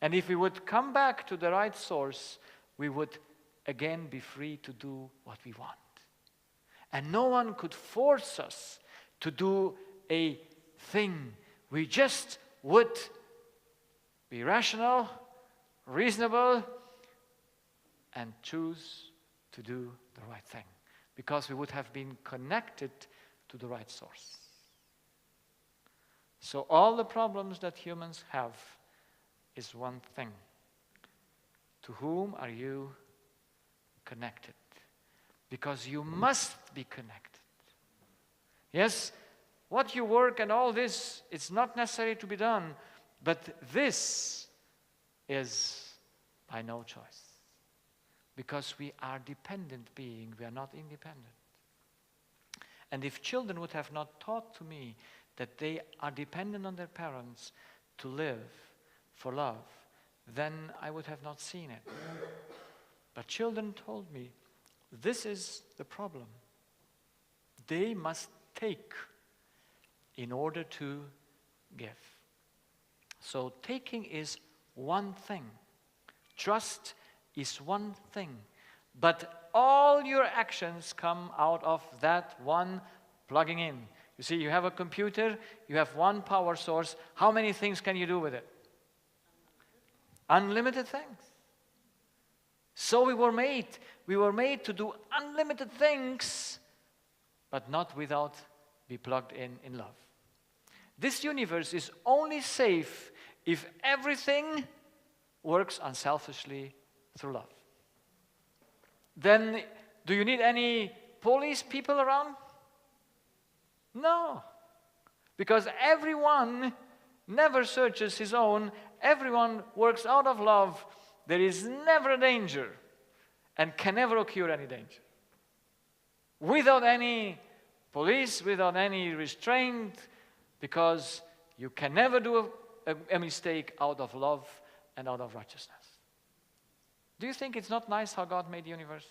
Speaker 1: And if we would come back to the right source, we would again be free to do what we want. And no one could force us to do a thing. We just would be rational, reasonable, and choose to do the right thing, because we would have been connected to the right source. So all the problems that humans have is one thing. To whom are you connected? Because you must be connected. Yes, what you work and all this, it's not necessary to be done, but this is by no choice. Because we are dependent beings, we are not independent. And if children would have not taught to me that they are dependent on their parents to live for love, then I would have not seen it. But children told me, this is the problem. They must take in order to give. So taking is one thing. Trust is one thing. But all your actions come out of that one plugging in. You see, you have a computer, you have one power source. How many things can you do with it? Unlimited things. So we were made. We were made to do unlimited things, but not without be plugged in love. This universe is only safe if everything works unselfishly through love. Then, do you need any police people around? No. Because everyone never searches his own. Everyone works out of love. There is never a danger and can never occur any danger. Without any police, without any restraint, because you can never do a mistake out of love and out of righteousness. Do you think it's not nice how God made the universe?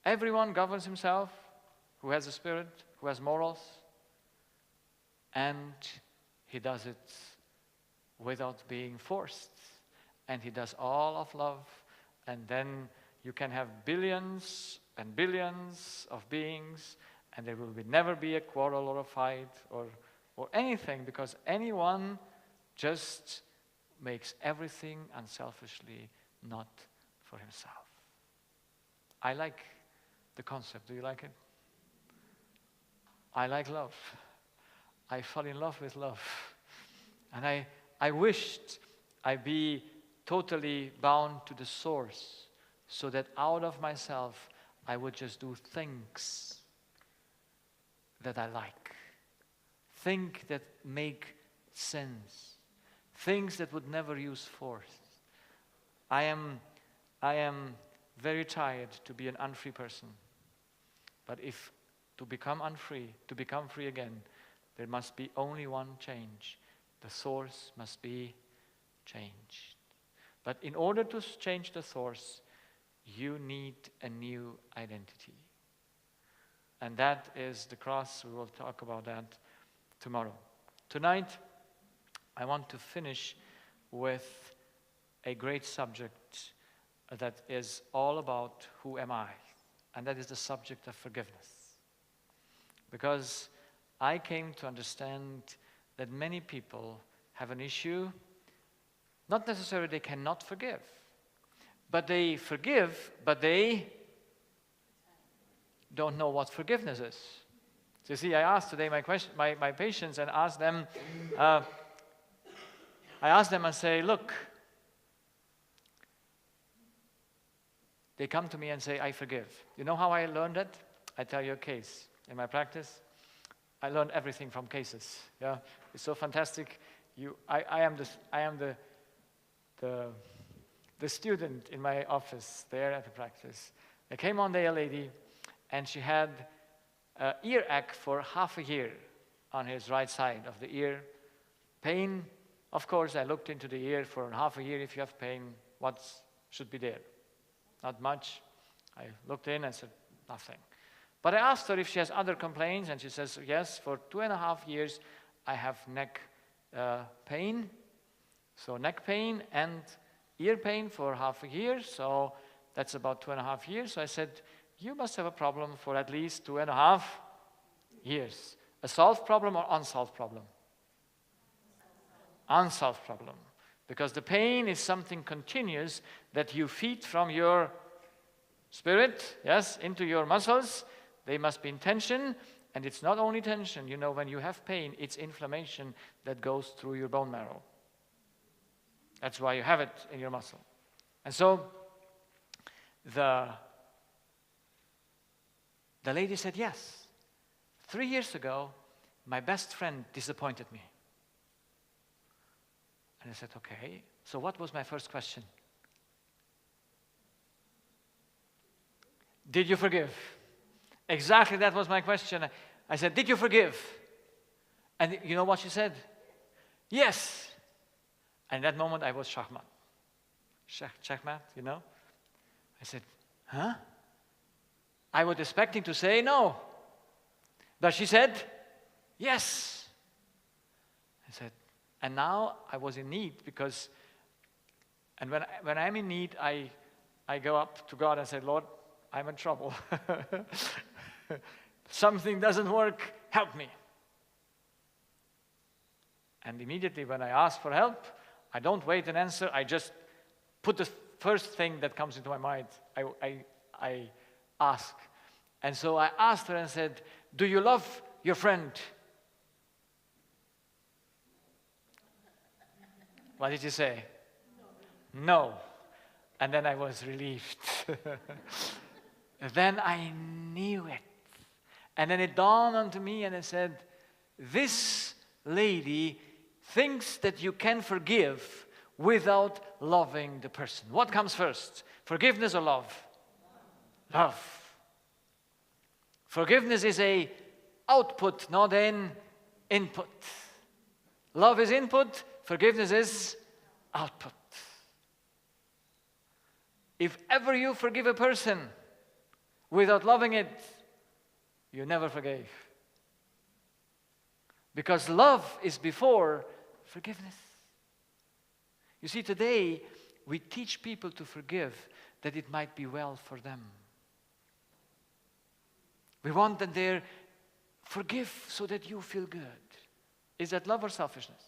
Speaker 1: Everyone governs himself, who has a spirit, who has morals, and he does it without being forced and He does all of love, and then you can have billions and billions of beings, and there will never be a quarrel or a fight or anything, because anyone just makes everything unselfishly, not for himself. I like the concept. Do you like it? I like love. I fell in love with love. And I wished I'd be totally bound to the source, so that out of myself I would just do things that I like. Things that make sense. Things that would never use force. I am very tired to be an unfree person. But if to become unfree, to become free again, there must be only one change. The source must be changed. But in order to change the source, you need a new identity. And that is the cross. We will talk about that tomorrow. Tonight, I want to finish with a great subject that is all about who am I? And that is the subject of forgiveness. Because I came to understand that many people have an issue, not necessarily they cannot forgive, but they forgive, but they don't know what forgiveness is. So you see, I asked today my patients and asked them, I asked them and say, look, they come to me and say, I forgive. You know how I learned it? I tell you a case. In my practice, I learned everything from cases. Yeah, it's so fantastic. I am the student in my office there at the practice. There came one day a lady, and she had an ear ache for half a year on his right side of the ear. Pain, of course, I looked into the ear for half a year. If you have pain, what should be there? Not much. I looked in and said, nothing. But I asked her if she has other complaints, and she says, yes, for 2.5 years I have neck pain. So neck pain and ear pain for half a year, so that's about 2.5 years. So I said, you must have a problem for at least 2.5 years. A solved problem or unsolved problem? Unsolved problem. Because the pain is something continuous that you feed from your spirit, yes, into your muscles. They must be in tension, and it's not only tension. You know, when you have pain, it's inflammation that goes through your bone marrow. That's why you have it in your muscle. And so the lady said, yes, 3 years ago, my best friend disappointed me. And I said, okay, so what was my first question? Did you forgive? Exactly, that was my question. I said, did you forgive? And you know what she said? Yes. And at that moment, I was shachmat. Shachmat, you know? I said, huh? I was expecting to say no. But she said, yes. I said, and now I was in need because, and when I'm in need, I go up to God and say, Lord, I'm in trouble. Something doesn't work, help me. And immediately when I ask for help, I don't wait an answer, I just put the first thing that comes into my mind. I ask. And so I asked her and said, do you love your friend? What did you say? No. And then I was relieved. Then I knew it. And then it dawned onto me and I said, this lady thinks that you can forgive without loving the person. What comes first? Forgiveness or love? Love. Forgiveness is an output, not an input. Love is input, forgiveness is output. If ever you forgive a person without loving it, you never forgave. Because love is before forgiveness. You see, today we teach people to forgive that it might be well for them. We want that they forgive so that you feel good. Is that love or selfishness?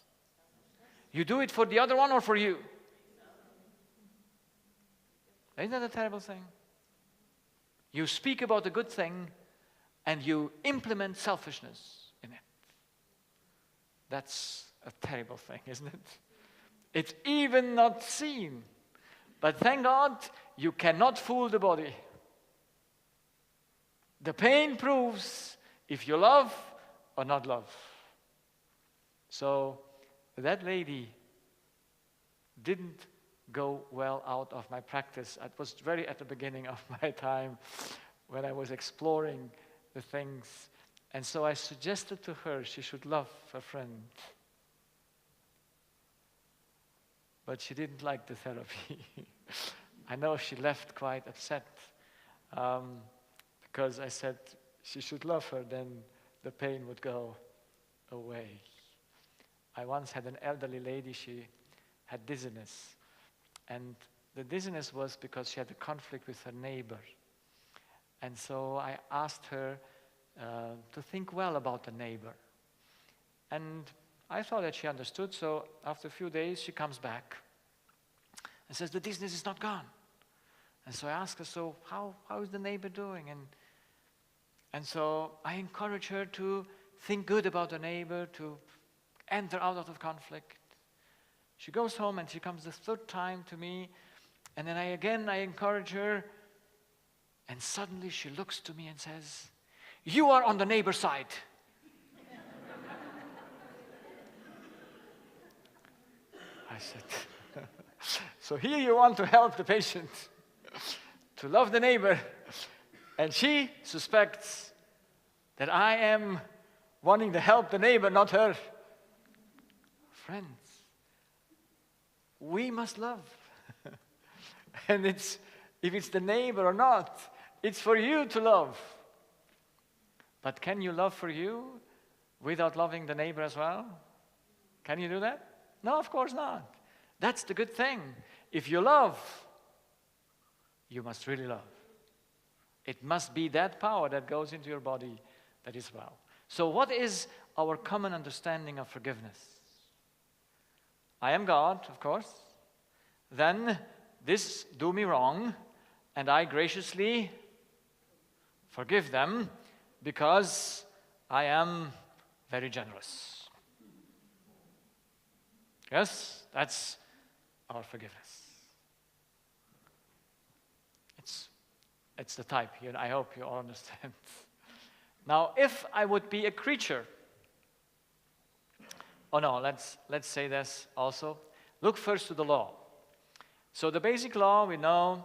Speaker 1: You do it for the other one or for you? Isn't that a terrible thing? You speak about a good thing and you implement selfishness in it. That's a terrible thing, isn't it? It's even not seen. But thank God, you cannot fool the body. The pain proves if you love or not love. So that lady didn't go well out of my practice. It was very at the beginning of my time when I was exploring the things. And so I suggested to her she should love her friend. But she didn't like the therapy. I know she left quite upset because I said she should love her, then the pain would go away. I once had an elderly lady, she had dizziness. And the dizziness was because she had a conflict with her neighbor. And so I asked her to think well about the neighbor. And I thought that she understood, so after a few days she comes back and says, the dizziness is not gone. And so I asked her, so how is the neighbor doing? And so I encourage her to think good about the neighbor, to enter out of conflict. She goes home and she comes the third time to me, and then I encourage her, and suddenly she looks to me and says, you are on the neighbor's side. I said, so here you want to help the patient, to love the neighbor, and she suspects that I am wanting to help the neighbor, not her. Friends, we must love. And if it's the neighbor or not, it's for you to love. But can you love for you without loving the neighbor as well? Can you do that? No, of course not. That's the good thing. If you love, you must really love. It must be that power that goes into your body that is well. So what is our common understanding of forgiveness? I am God, of course. Then this do me wrong, and I graciously forgive them because I am very generous. Yes, that's our forgiveness. It's the type here. I hope you all understand. Now, if I would be a creature, oh no, let's say this also. Look first to the law. So the basic law, we know,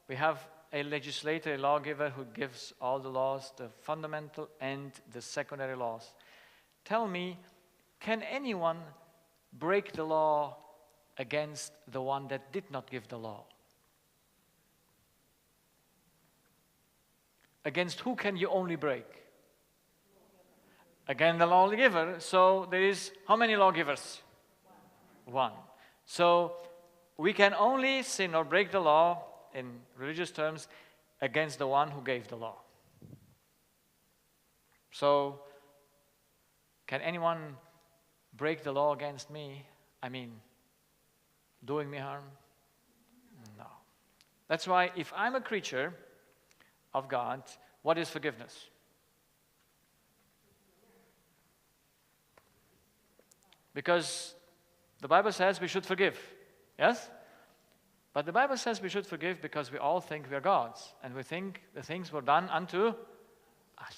Speaker 1: we have a legislator, a lawgiver who gives all the laws, the fundamental and the secondary laws. Tell me, can anyone break the law against the one that did not give the law? Against who can you only break? Again, the lawgiver. So there is, how many lawgivers? One. So we can only sin or break the law, in religious terms, against the one who gave the law. So, can anyone break the law against me? I mean, doing me harm? No. That's why if I'm a creature of God, what is forgiveness? Because the Bible says we should forgive. Yes? But the Bible says we should forgive because we all think we are gods, and we think the things were done unto us.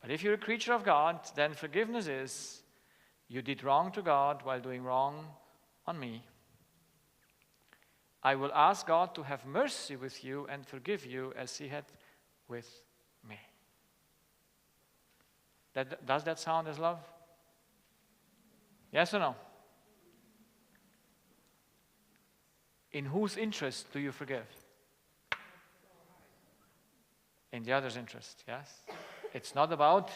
Speaker 1: But if you're a creature of God, then forgiveness is you did wrong to God while doing wrong on me. I will ask God to have mercy with you and forgive you as he had with me. Does that sound as love? Yes or no? In whose interest do you forgive? In the other's interest, yes? It's not about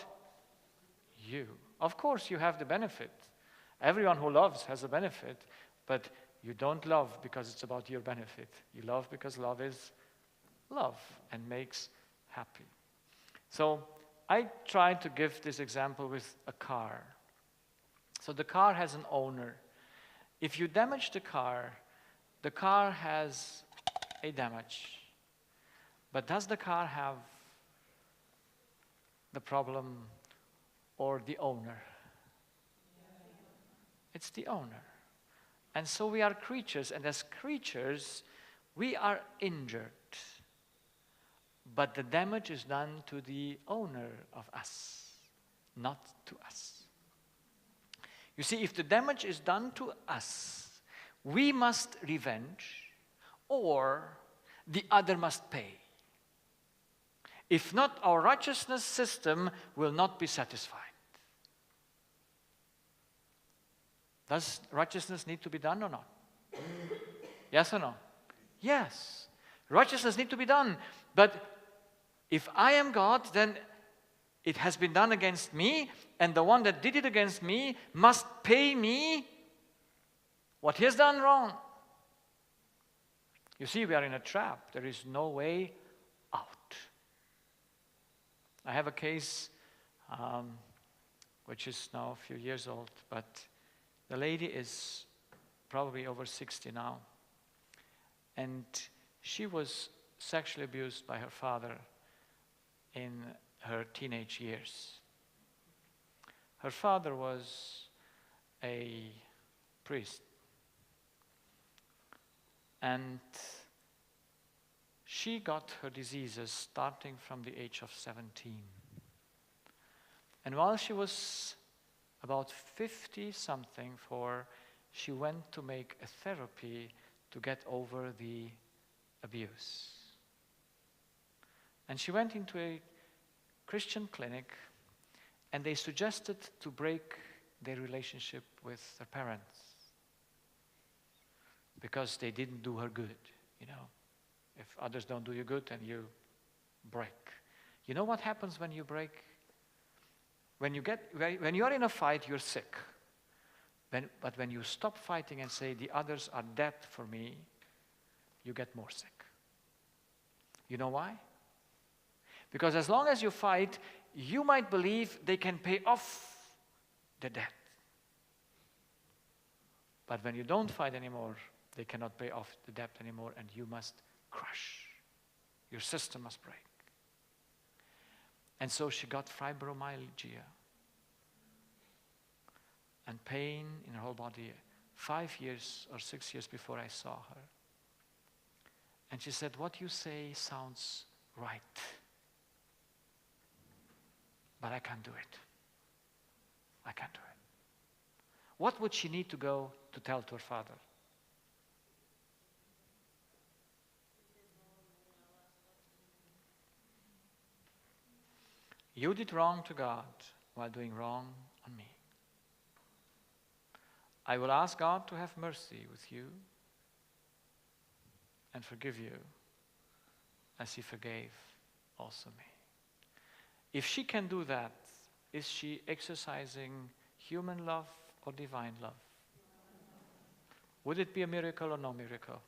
Speaker 1: you. Of course, you have the benefit. Everyone who loves has a benefit, but You don't love because it's about your benefit. You love because love is love and makes happy. So I try to give this example with a car. So the car has an owner. If you damage the car has a damage. But does the car have the problem or the owner? It's the owner. And so we are creatures, and as creatures, we are injured. But the damage is done to the owner of us, not to us. You see, if the damage is done to us, we must revenge, or the other must pay. If not, our righteousness system will not be satisfied. Does righteousness need to be done or not? Yes or no? Yes. Righteousness needs to be done. But if I am God, then it has been done against me, and the one that did it against me must pay me what he has done wrong. You see, we are in a trap. There is no way out. I have a case which is now a few years old, but the lady is probably over 60 now. And she was sexually abused by her father in her teenage years. Her father was a priest. And she got her diseases starting from the age of 17. And while she was about 50-something, she went to make a therapy to get over the abuse. And she went into a Christian clinic, and they suggested to break their relationship with their parents because they didn't do her good, you know. If others don't do you good, then you break. You know what happens when you break? When you are in a fight, you're sick. But when you stop fighting and say, the others are dead for me, you get more sick. You know why? Because as long as you fight, you might believe they can pay off the debt. But when you don't fight anymore, they cannot pay off the debt anymore, and you must crush. Your system must break. And so she got fibromyalgia and pain in her whole body 5 years or 6 years before I saw her. And she said, what you say sounds right, but I can't do it. I can't do it. What would she need to go to tell to her father? You did wrong to God while doing wrong on me. I will ask God to have mercy with you and forgive you as He forgave also me. If she can do that, is she exercising human love or divine love? Would it be a miracle or no miracle?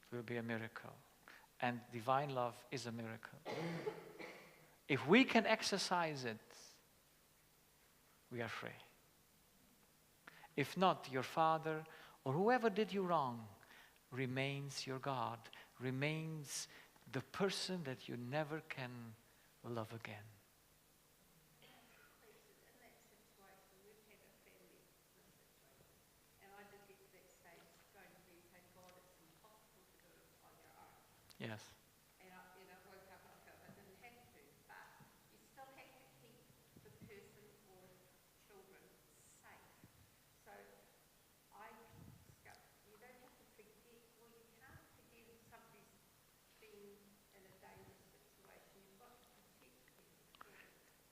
Speaker 1: It will be a miracle. And divine love is a miracle. If we can exercise it, we are free. If not, your father or whoever did you wrong remains your God, remains the person that you never can love again. Yes.
Speaker 2: And I woke up and I felt I didn't have to, but you still have to keep the person or children safe. So you don't have to forget, well, you can't forget if somebody's been in a dangerous situation. You've got to protect them.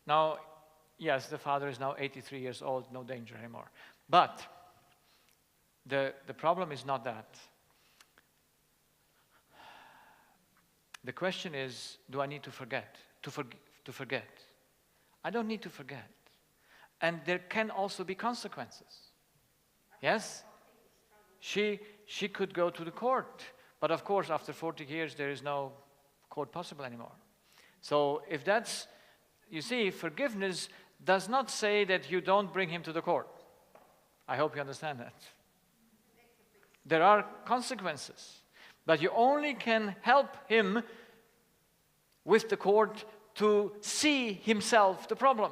Speaker 1: Now, yes, the father is now 83 years old, no danger anymore. But the problem is not that. The question is, do I need to forget? To forget. I don't need to forget. And there can also be consequences. Yes? she could go to the court. But of course, after 40 years, there is no court possible anymore. So if that's, you see, forgiveness does not say that you don't bring him to the court. I hope you understand that. There are consequences. But you only can help him with the court to see himself the problem.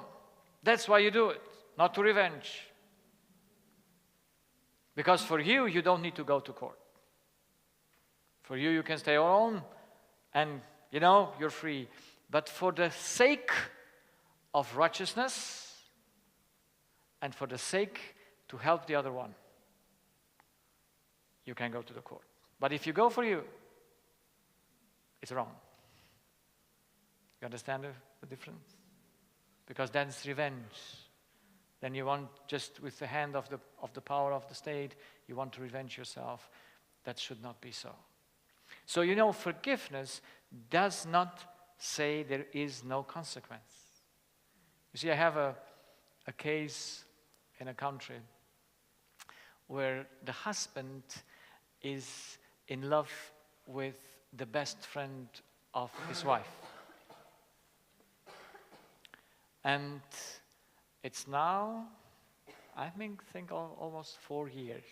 Speaker 1: That's why you do it, not to revenge. Because for you, you don't need to go to court. For you, you can stay alone and, you're free. But for the sake of righteousness and for the sake to help the other one, you can go to the court. But if you go for you, it's wrong. You understand the difference? Because that's revenge. Then you want, just with the hand of the power of the state, you want to revenge yourself. That should not be so. So forgiveness does not say there is no consequence. You see, I have a case in a country where the husband is in love with the best friend of his wife. And it's now, I think almost 4 years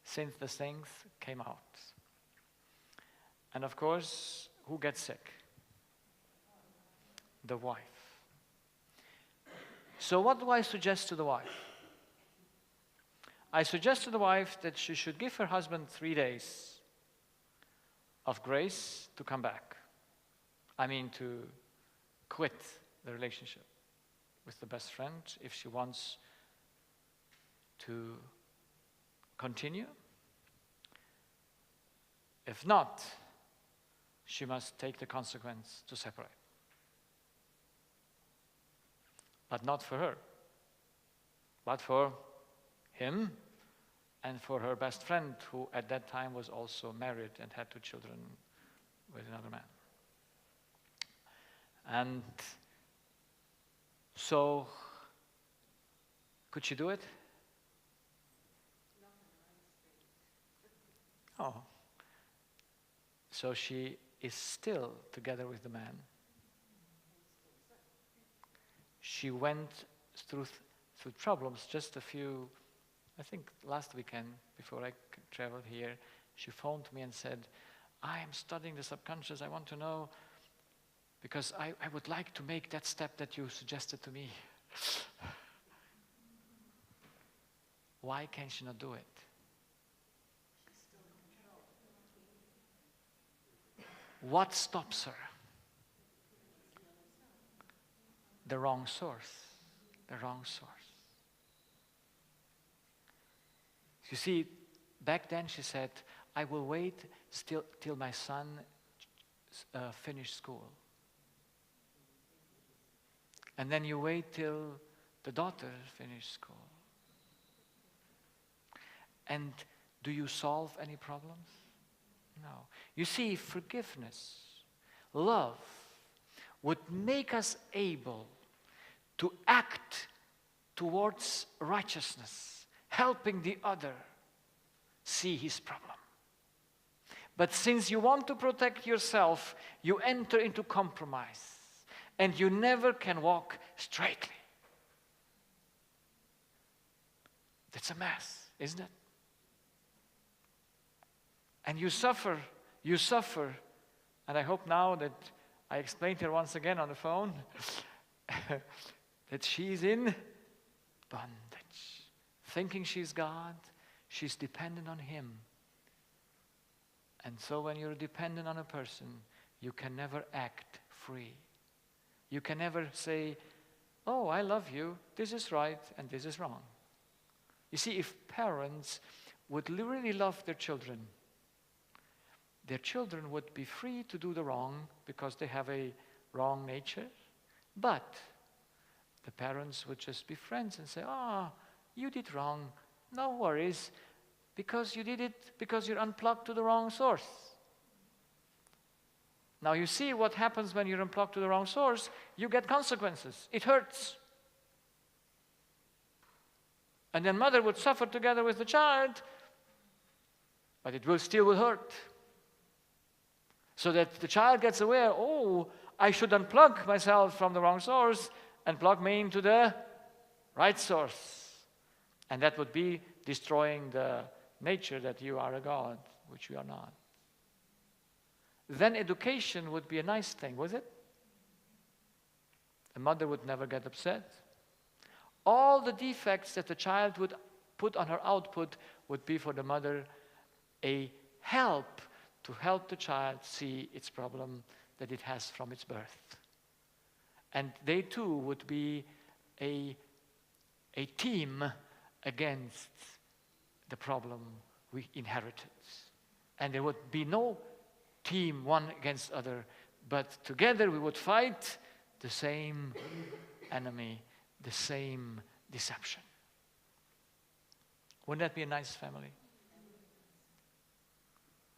Speaker 1: since the things came out. And of course, who gets sick? The wife. So what do I suggest to the wife? I suggest to the wife that she should give her husband 3 days of grace to come back. I mean, to quit the relationship with the best friend if she wants to continue. If not, she must take the consequence to separate. But not for her, but for him and for her best friend, who at that time was also married and had 2 children with another man. And so, could she do it? Oh. So she is still together with the man. She went through problems just a few, I think last weekend before I traveled here, she phoned me and said, I am studying the subconscious, I want to know, because I would like to make that step that you suggested to me. Why can she not do it? What stops her? The wrong source. The wrong source. You see, back then she said, I will wait till my son finish school. And then you wait till the daughter finish school. And do you solve any problems? No. You see, forgiveness, love, would make us able to act towards righteousness, helping the other see his problem. But since you want to protect yourself, you enter into compromise, and you never can walk straightly. That's a mess, isn't it? And you suffer, and I hope now that I explained to her once again on the phone that she's in bondage. Thinking she's God, she's dependent on him. And so when you're dependent on a person, you can never act free. You can never say, oh, I love you, this is right and this is wrong. You see, if parents would really love their children would be free to do the wrong because they have a wrong nature. But the parents would just be friends and say, you did wrong, no worries, because you did it because you're unplugged to the wrong source. Now you see what happens when you're unplugged to the wrong source. You get consequences. It hurts. And then mother would suffer together with the child but it will still hurt. So that the child gets aware, oh, I should unplug myself from the wrong source and plug me into the right source. And that would be destroying the nature that you are a God, which you are not. Then education would be a nice thing, was it? The mother would never get upset. All the defects that the child would put on her output would be for the mother a help to help the child see its problem that it has from its birth. And they too would be a team against the problem we inherited. And there would be no team one against other, but together we would fight the same enemy, the same deception. Wouldn't that be a nice family?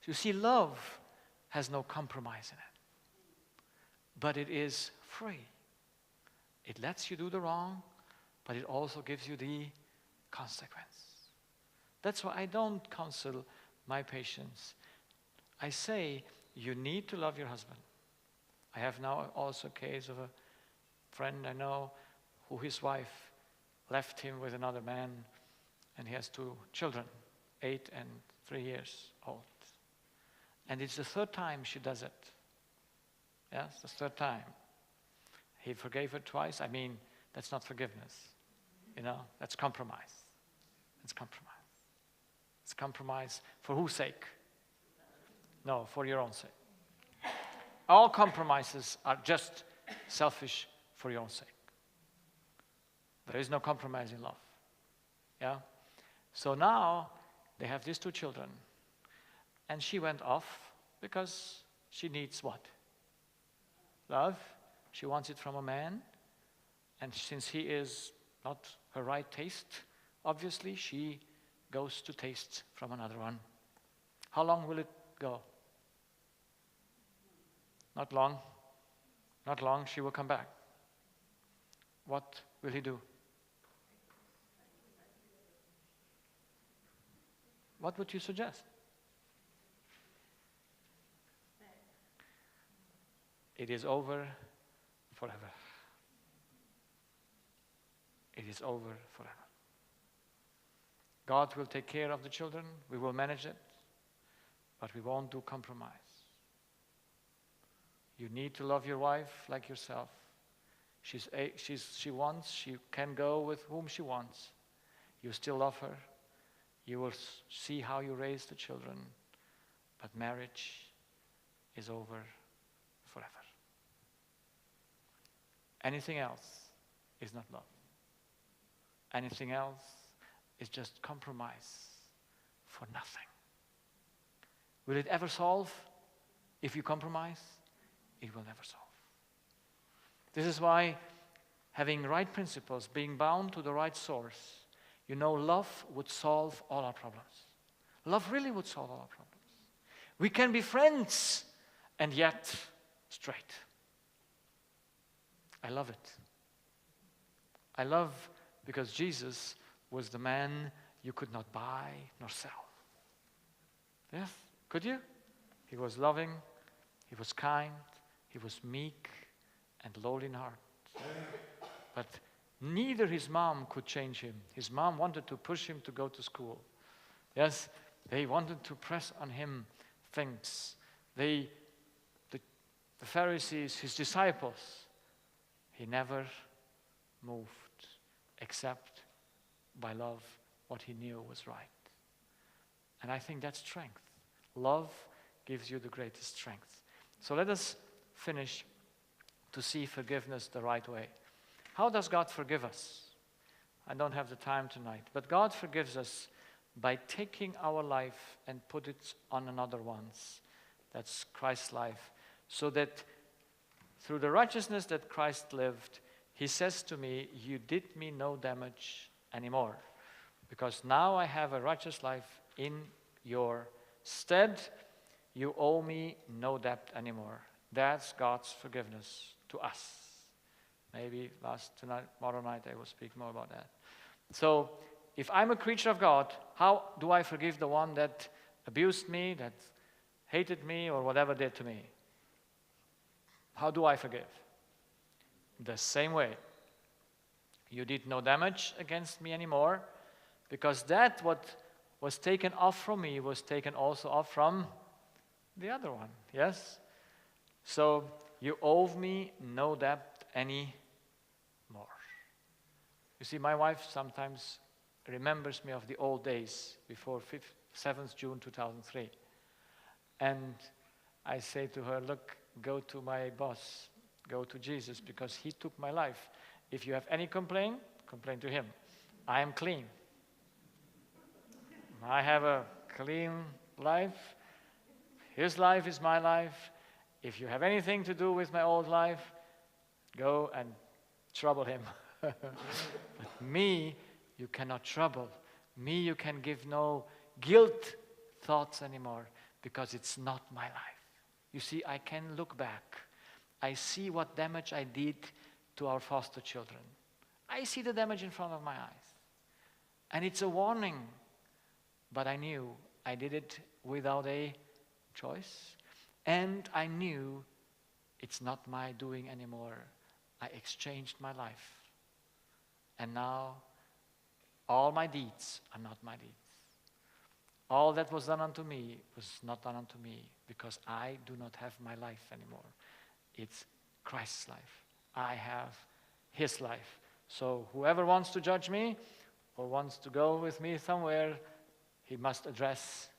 Speaker 1: You see, love has no compromise in it, but it is free. It lets you do the wrong, but it also gives you the consequence. That's why I don't counsel my patients. I say, you need to love your husband. I have now also a case of a friend I know who his wife left him with another man, and he has 2 children, 8 and 3 years old. And it's the 3rd time she does it. Yes, the 3rd time. He forgave her twice. I mean, that's not forgiveness. That's compromise. It's compromise. It's compromise for whose sake? No, for your own sake. All compromises are just selfish for your own sake. There is no compromise in love. Yeah? So now they have these 2 children. And she went off because she needs what? Love. She wants it from a man. And since he is not her right taste, obviously she goes to taste from another one. How long will it go? Not long. Not long, she will come back. What will he do? What would you suggest? It is over forever. It is over forever. God will take care of the children. We will manage it. But we won't do compromise. You need to love your wife like yourself. She can go with whom she wants. You still love her. You will see how you raise the children. But marriage is over forever. Anything else is not love. Anything else is just compromise for nothing. Will it ever solve if you compromise? It will never solve. This is why having right principles, being bound to the right source, love would solve all our problems. Love really would solve all our problems. We can be friends and yet straight. I love it. I love because Jesus was the man you could not buy nor sell. Yes? Could you? He was loving, he was kind, he was meek and lowly in heart. But neither his mom could change him. His mom wanted to push him to go to school. Yes, they wanted to press on him things. The Pharisees, his disciples, he never moved except by love what he knew was right. And I think that's strength. Love gives you the greatest strength. So let us finish to see forgiveness the right way. How does God forgive us? I don't have the time tonight, but God forgives us by taking our life and put it on another one's. That's Christ's life. So that through the righteousness that Christ lived, he says to me, you did me no damage anymore, because now I have a righteous life in your stead. You owe me no debt anymore. That's God's forgiveness to us. Maybe tomorrow night I will speak more about that. So if I'm a creature of God, how do I forgive the one that abused me, that hated me, or whatever did to me. How do I forgive? The same way. You did no damage against me anymore, because that what was taken off from me was taken also off from the other one. Yes? So you owe me no debt anymore. You see, my wife sometimes remembers me of the old days before 7th June 2003. And I say to her, look, go to my boss, go to Jesus, because he took my life. If you have any complaint, complain to him. I am clean. I have a clean life. His life is my life. If you have anything to do with my old life, go and trouble him. But me, you cannot trouble. Me, you can give no guilt thoughts anymore, because it's not my life. You see, I can look back. I see what damage I did to our foster children. I see the damage in front of my eyes. And it's a warning. But I knew I did it without a choice. And I knew it's not my doing anymore. I exchanged my life. And now all my deeds are not my deeds. All that was done unto me was not done unto me, because I do not have my life anymore. It's Christ's life. I have his life. So whoever wants to judge me or wants to go with me somewhere, he must address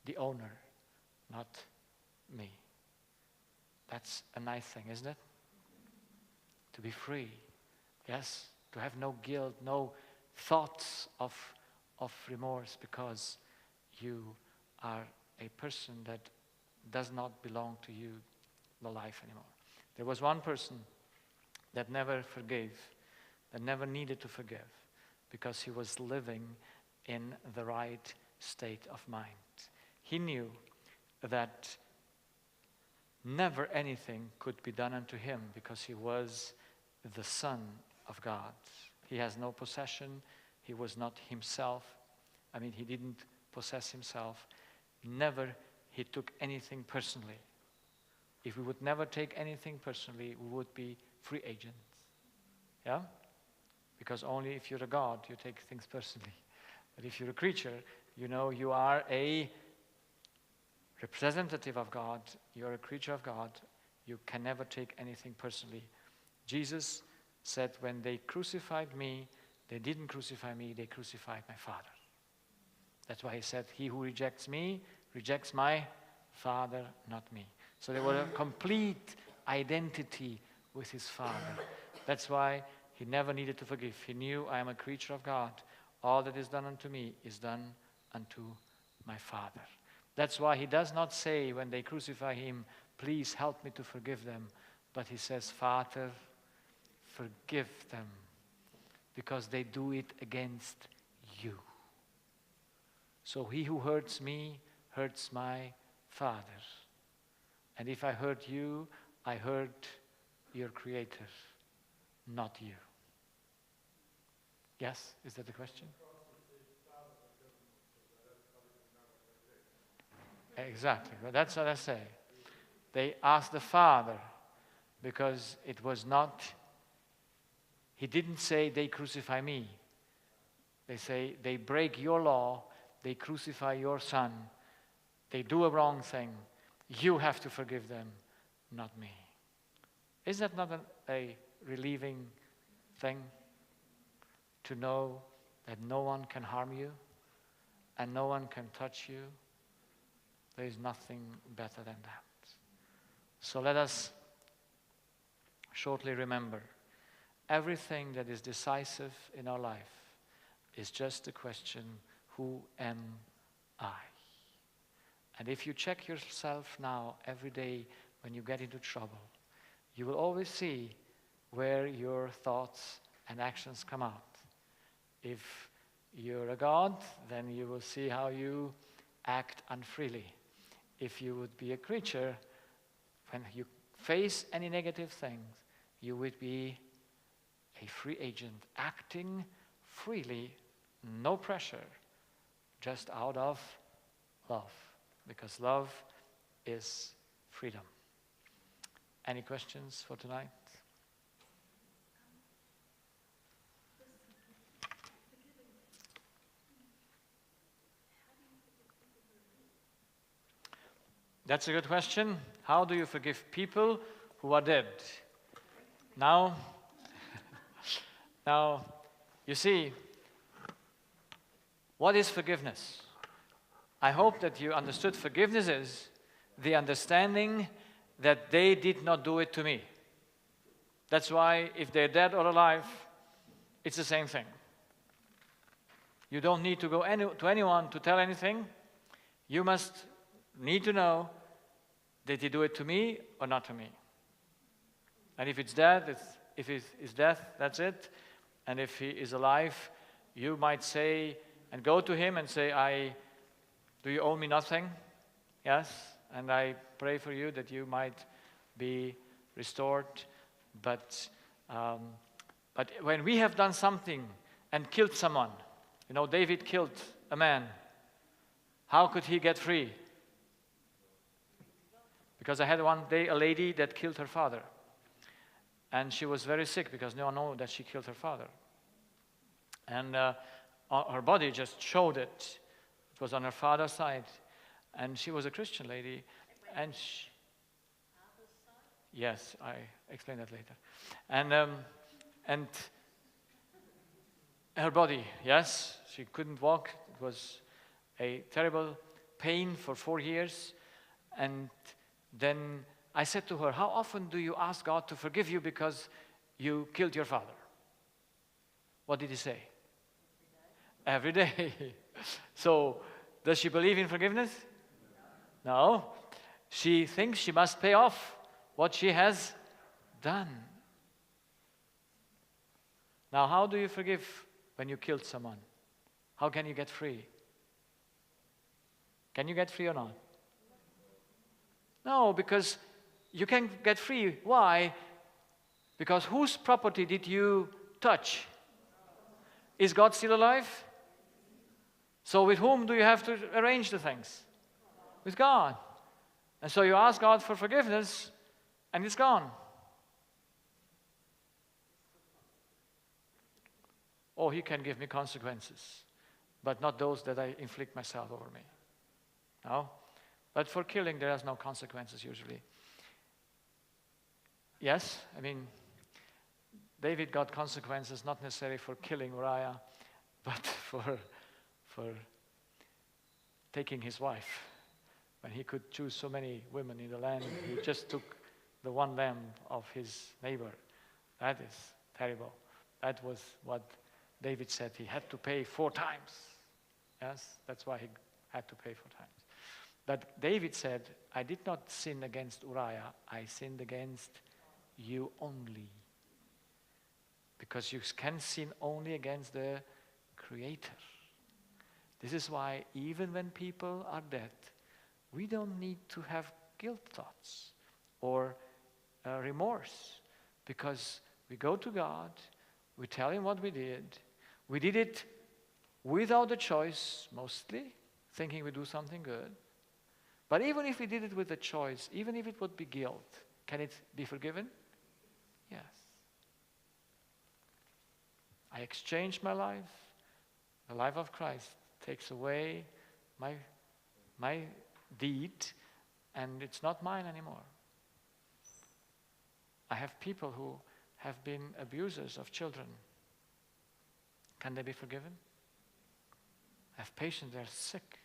Speaker 1: the owner, not me. That's a nice thing, isn't it? To be free. Yes, to have no guilt, no thoughts of remorse, because you are a person that does not belong to you, the life anymore. There was one person that never forgave, that never needed to forgive, because he was living in the right state of mind. He knew that never anything could be done unto him, because he was the Son of God. He has no possession. He was not himself. He didn't possess himself. Never he took anything personally. If we would never take anything personally, we would be free agents. Yeah? Because only if you're a God, you take things personally. But if you're a creature, you are a representative of God. You're a creature of God. You can never take anything personally. Jesus said, when they crucified me, they didn't crucify me, they crucified my Father. That's why he said, he who rejects me, rejects my Father, not me. So there was a complete identity with his Father. That's why he never needed to forgive. He knew, I am a creature of God. All that is done unto me is done unto my Father. That's why he does not say when they crucify him, please help me to forgive them. But he says, Father, forgive them, because they do it against you. So he who hurts me hurts my Father. And if I hurt you, I hurt your Creator, not you. Yes? Is that the question? Exactly. Well, that's what I say. They asked the Father, because it was not, he didn't say they crucify me. They say they break your law, they crucify your Son, they do a wrong thing. You have to forgive them, not me. Is that not a relieving thing? To know that no one can harm you and no one can touch you? There is nothing better than that. So let us shortly remember, everything that is decisive in our life is just a question, who am I? And if you check yourself now every day when you get into trouble, you will always see where your thoughts and actions come out. If you're a God, then you will see how you act unfreely. If you would be a creature, when you face any negative things, you would be a free agent, acting freely, no pressure, just out of love, because love is freedom. Any questions for tonight? That's a good question. How do you forgive people who are dead? Now, you see, what is forgiveness? I hope that you understood forgiveness is the understanding that they did not do it to me. That's why if they're dead or alive, it's the same thing. You don't need to go to anyone to tell anything. You must need to know, did he do it to me or not to me? And if it's dead, if it is death, that's it. And if he is alive, you might say, and go to him and say, do you owe me nothing? Yes, and I pray for you that you might be restored. But when we have done something and killed someone, you know, David killed a man. How could he get free? Because I had one day a lady that killed her father. And she was very sick because no one knew that she killed her father. And her body just showed it. It was on her father's side. And she was a Christian lady. And yes, I explain that later. And her body, yes, she couldn't walk. It was a terrible pain for 4 years. And then I said to her, how often do you ask God to forgive you because you killed your father? What did he say? Every day. So, does she believe in forgiveness? No. She thinks she must pay off what she has done. Now, how do you forgive when you killed someone? How can you get free? Can you get free or not? No, because you can get free. Why? Because whose property did you touch? Is God still alive? So with whom do you have to arrange the things? With God. And so you ask God for forgiveness, and it's gone. Oh, he can give me consequences, but not those that I inflict myself over me. No? But for killing, there is no consequences usually. Yes, I mean, David got consequences not necessarily for killing Uriah, but for taking his wife. When he could choose so many women in the land, he just took the one lamb of his neighbor. That is terrible. That was what David said he had to pay 4 times. Yes, that's why he had to pay 4 times. But David said, I did not sin against Uriah, I sinned against you only. Because you can sin only against the Creator. This is why even when people are dead, we don't need to have guilt thoughts or remorse. Because we go to God, we tell him what we did. We did it without a choice, mostly, thinking we do something good. But even if we did it with a choice, even if it would be guilt, can it be forgiven? Yes. I exchanged my life. The life of Christ takes away my deed, and it's not mine anymore. I have people who have been abusers of children. Can they be forgiven? I have patients that are sick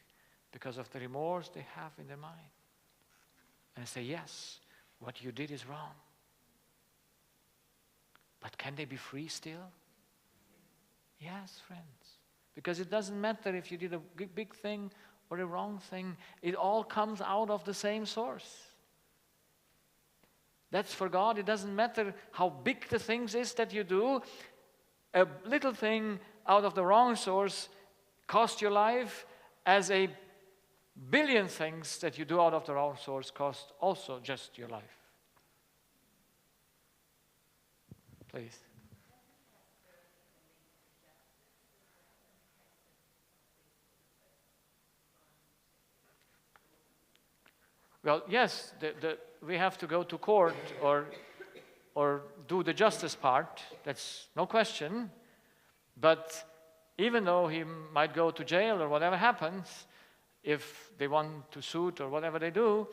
Speaker 1: because of the remorse they have in their mind. And I say, yes, what you did is wrong. But can they be free still? Yes, friends. Because it doesn't matter if you did a big thing or a wrong thing. It all comes out of the same source. That's for God. It doesn't matter how big the things is that you do. A little thing out of the wrong source cost your life, as a billion things that you do out of the wrong source cost also just your life. Please. Well, yes, we have to go to court or do the justice part. That's no question. But even though he might go to jail or whatever happens, if they want to suit or whatever they do,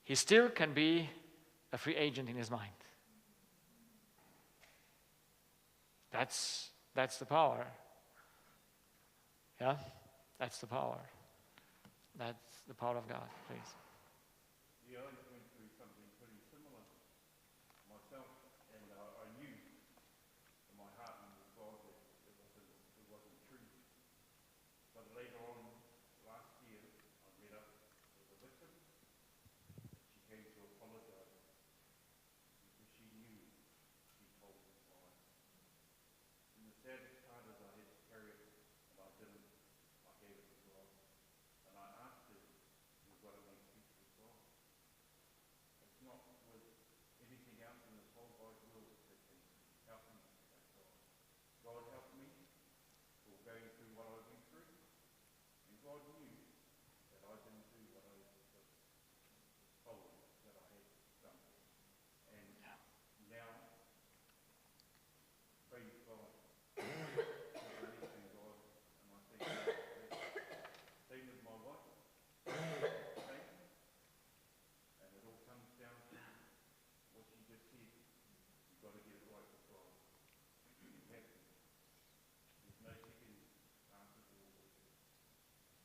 Speaker 1: he still can be a free agent in his mind. That's the power. Yeah? That's the power. That's the power of God, please.
Speaker 3: Yeah, I went through something pretty similar myself, and I knew in my heart and with God that it wasn't true. But later on, last year, I met up with a victim. She came to apologize because she knew she told this lie. And the saddest part is I had to carry it, and I didn't. I gave it to God. And I asked her, we've got to make peace with God. It's not with anything else in this whole wide world that can help me like God. God helped me for going through what I went through, and God knew that I didn't do what I was told that I had done. And now, praise God, I believe in God, and I think same with my wife, same, and it all comes down to what you just said. You've got to get it right with God. You have to. There's no second answer to all this.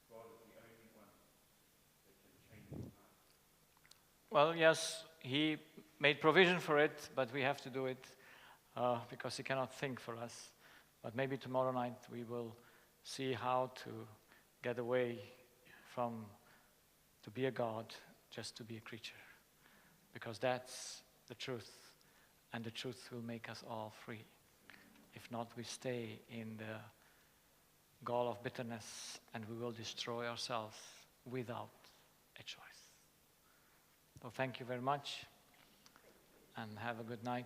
Speaker 3: God is the only one that can change your heart.
Speaker 1: Well, yes, he made provision for it, but we have to do it because he cannot think for us. But maybe tomorrow night we will see how to get away from to be a God, just to be a creature. Because that's the truth, and the truth will make us all free. If not, we stay in the gall of bitterness, and we will destroy ourselves without a choice. So thank you very much, and have a good night.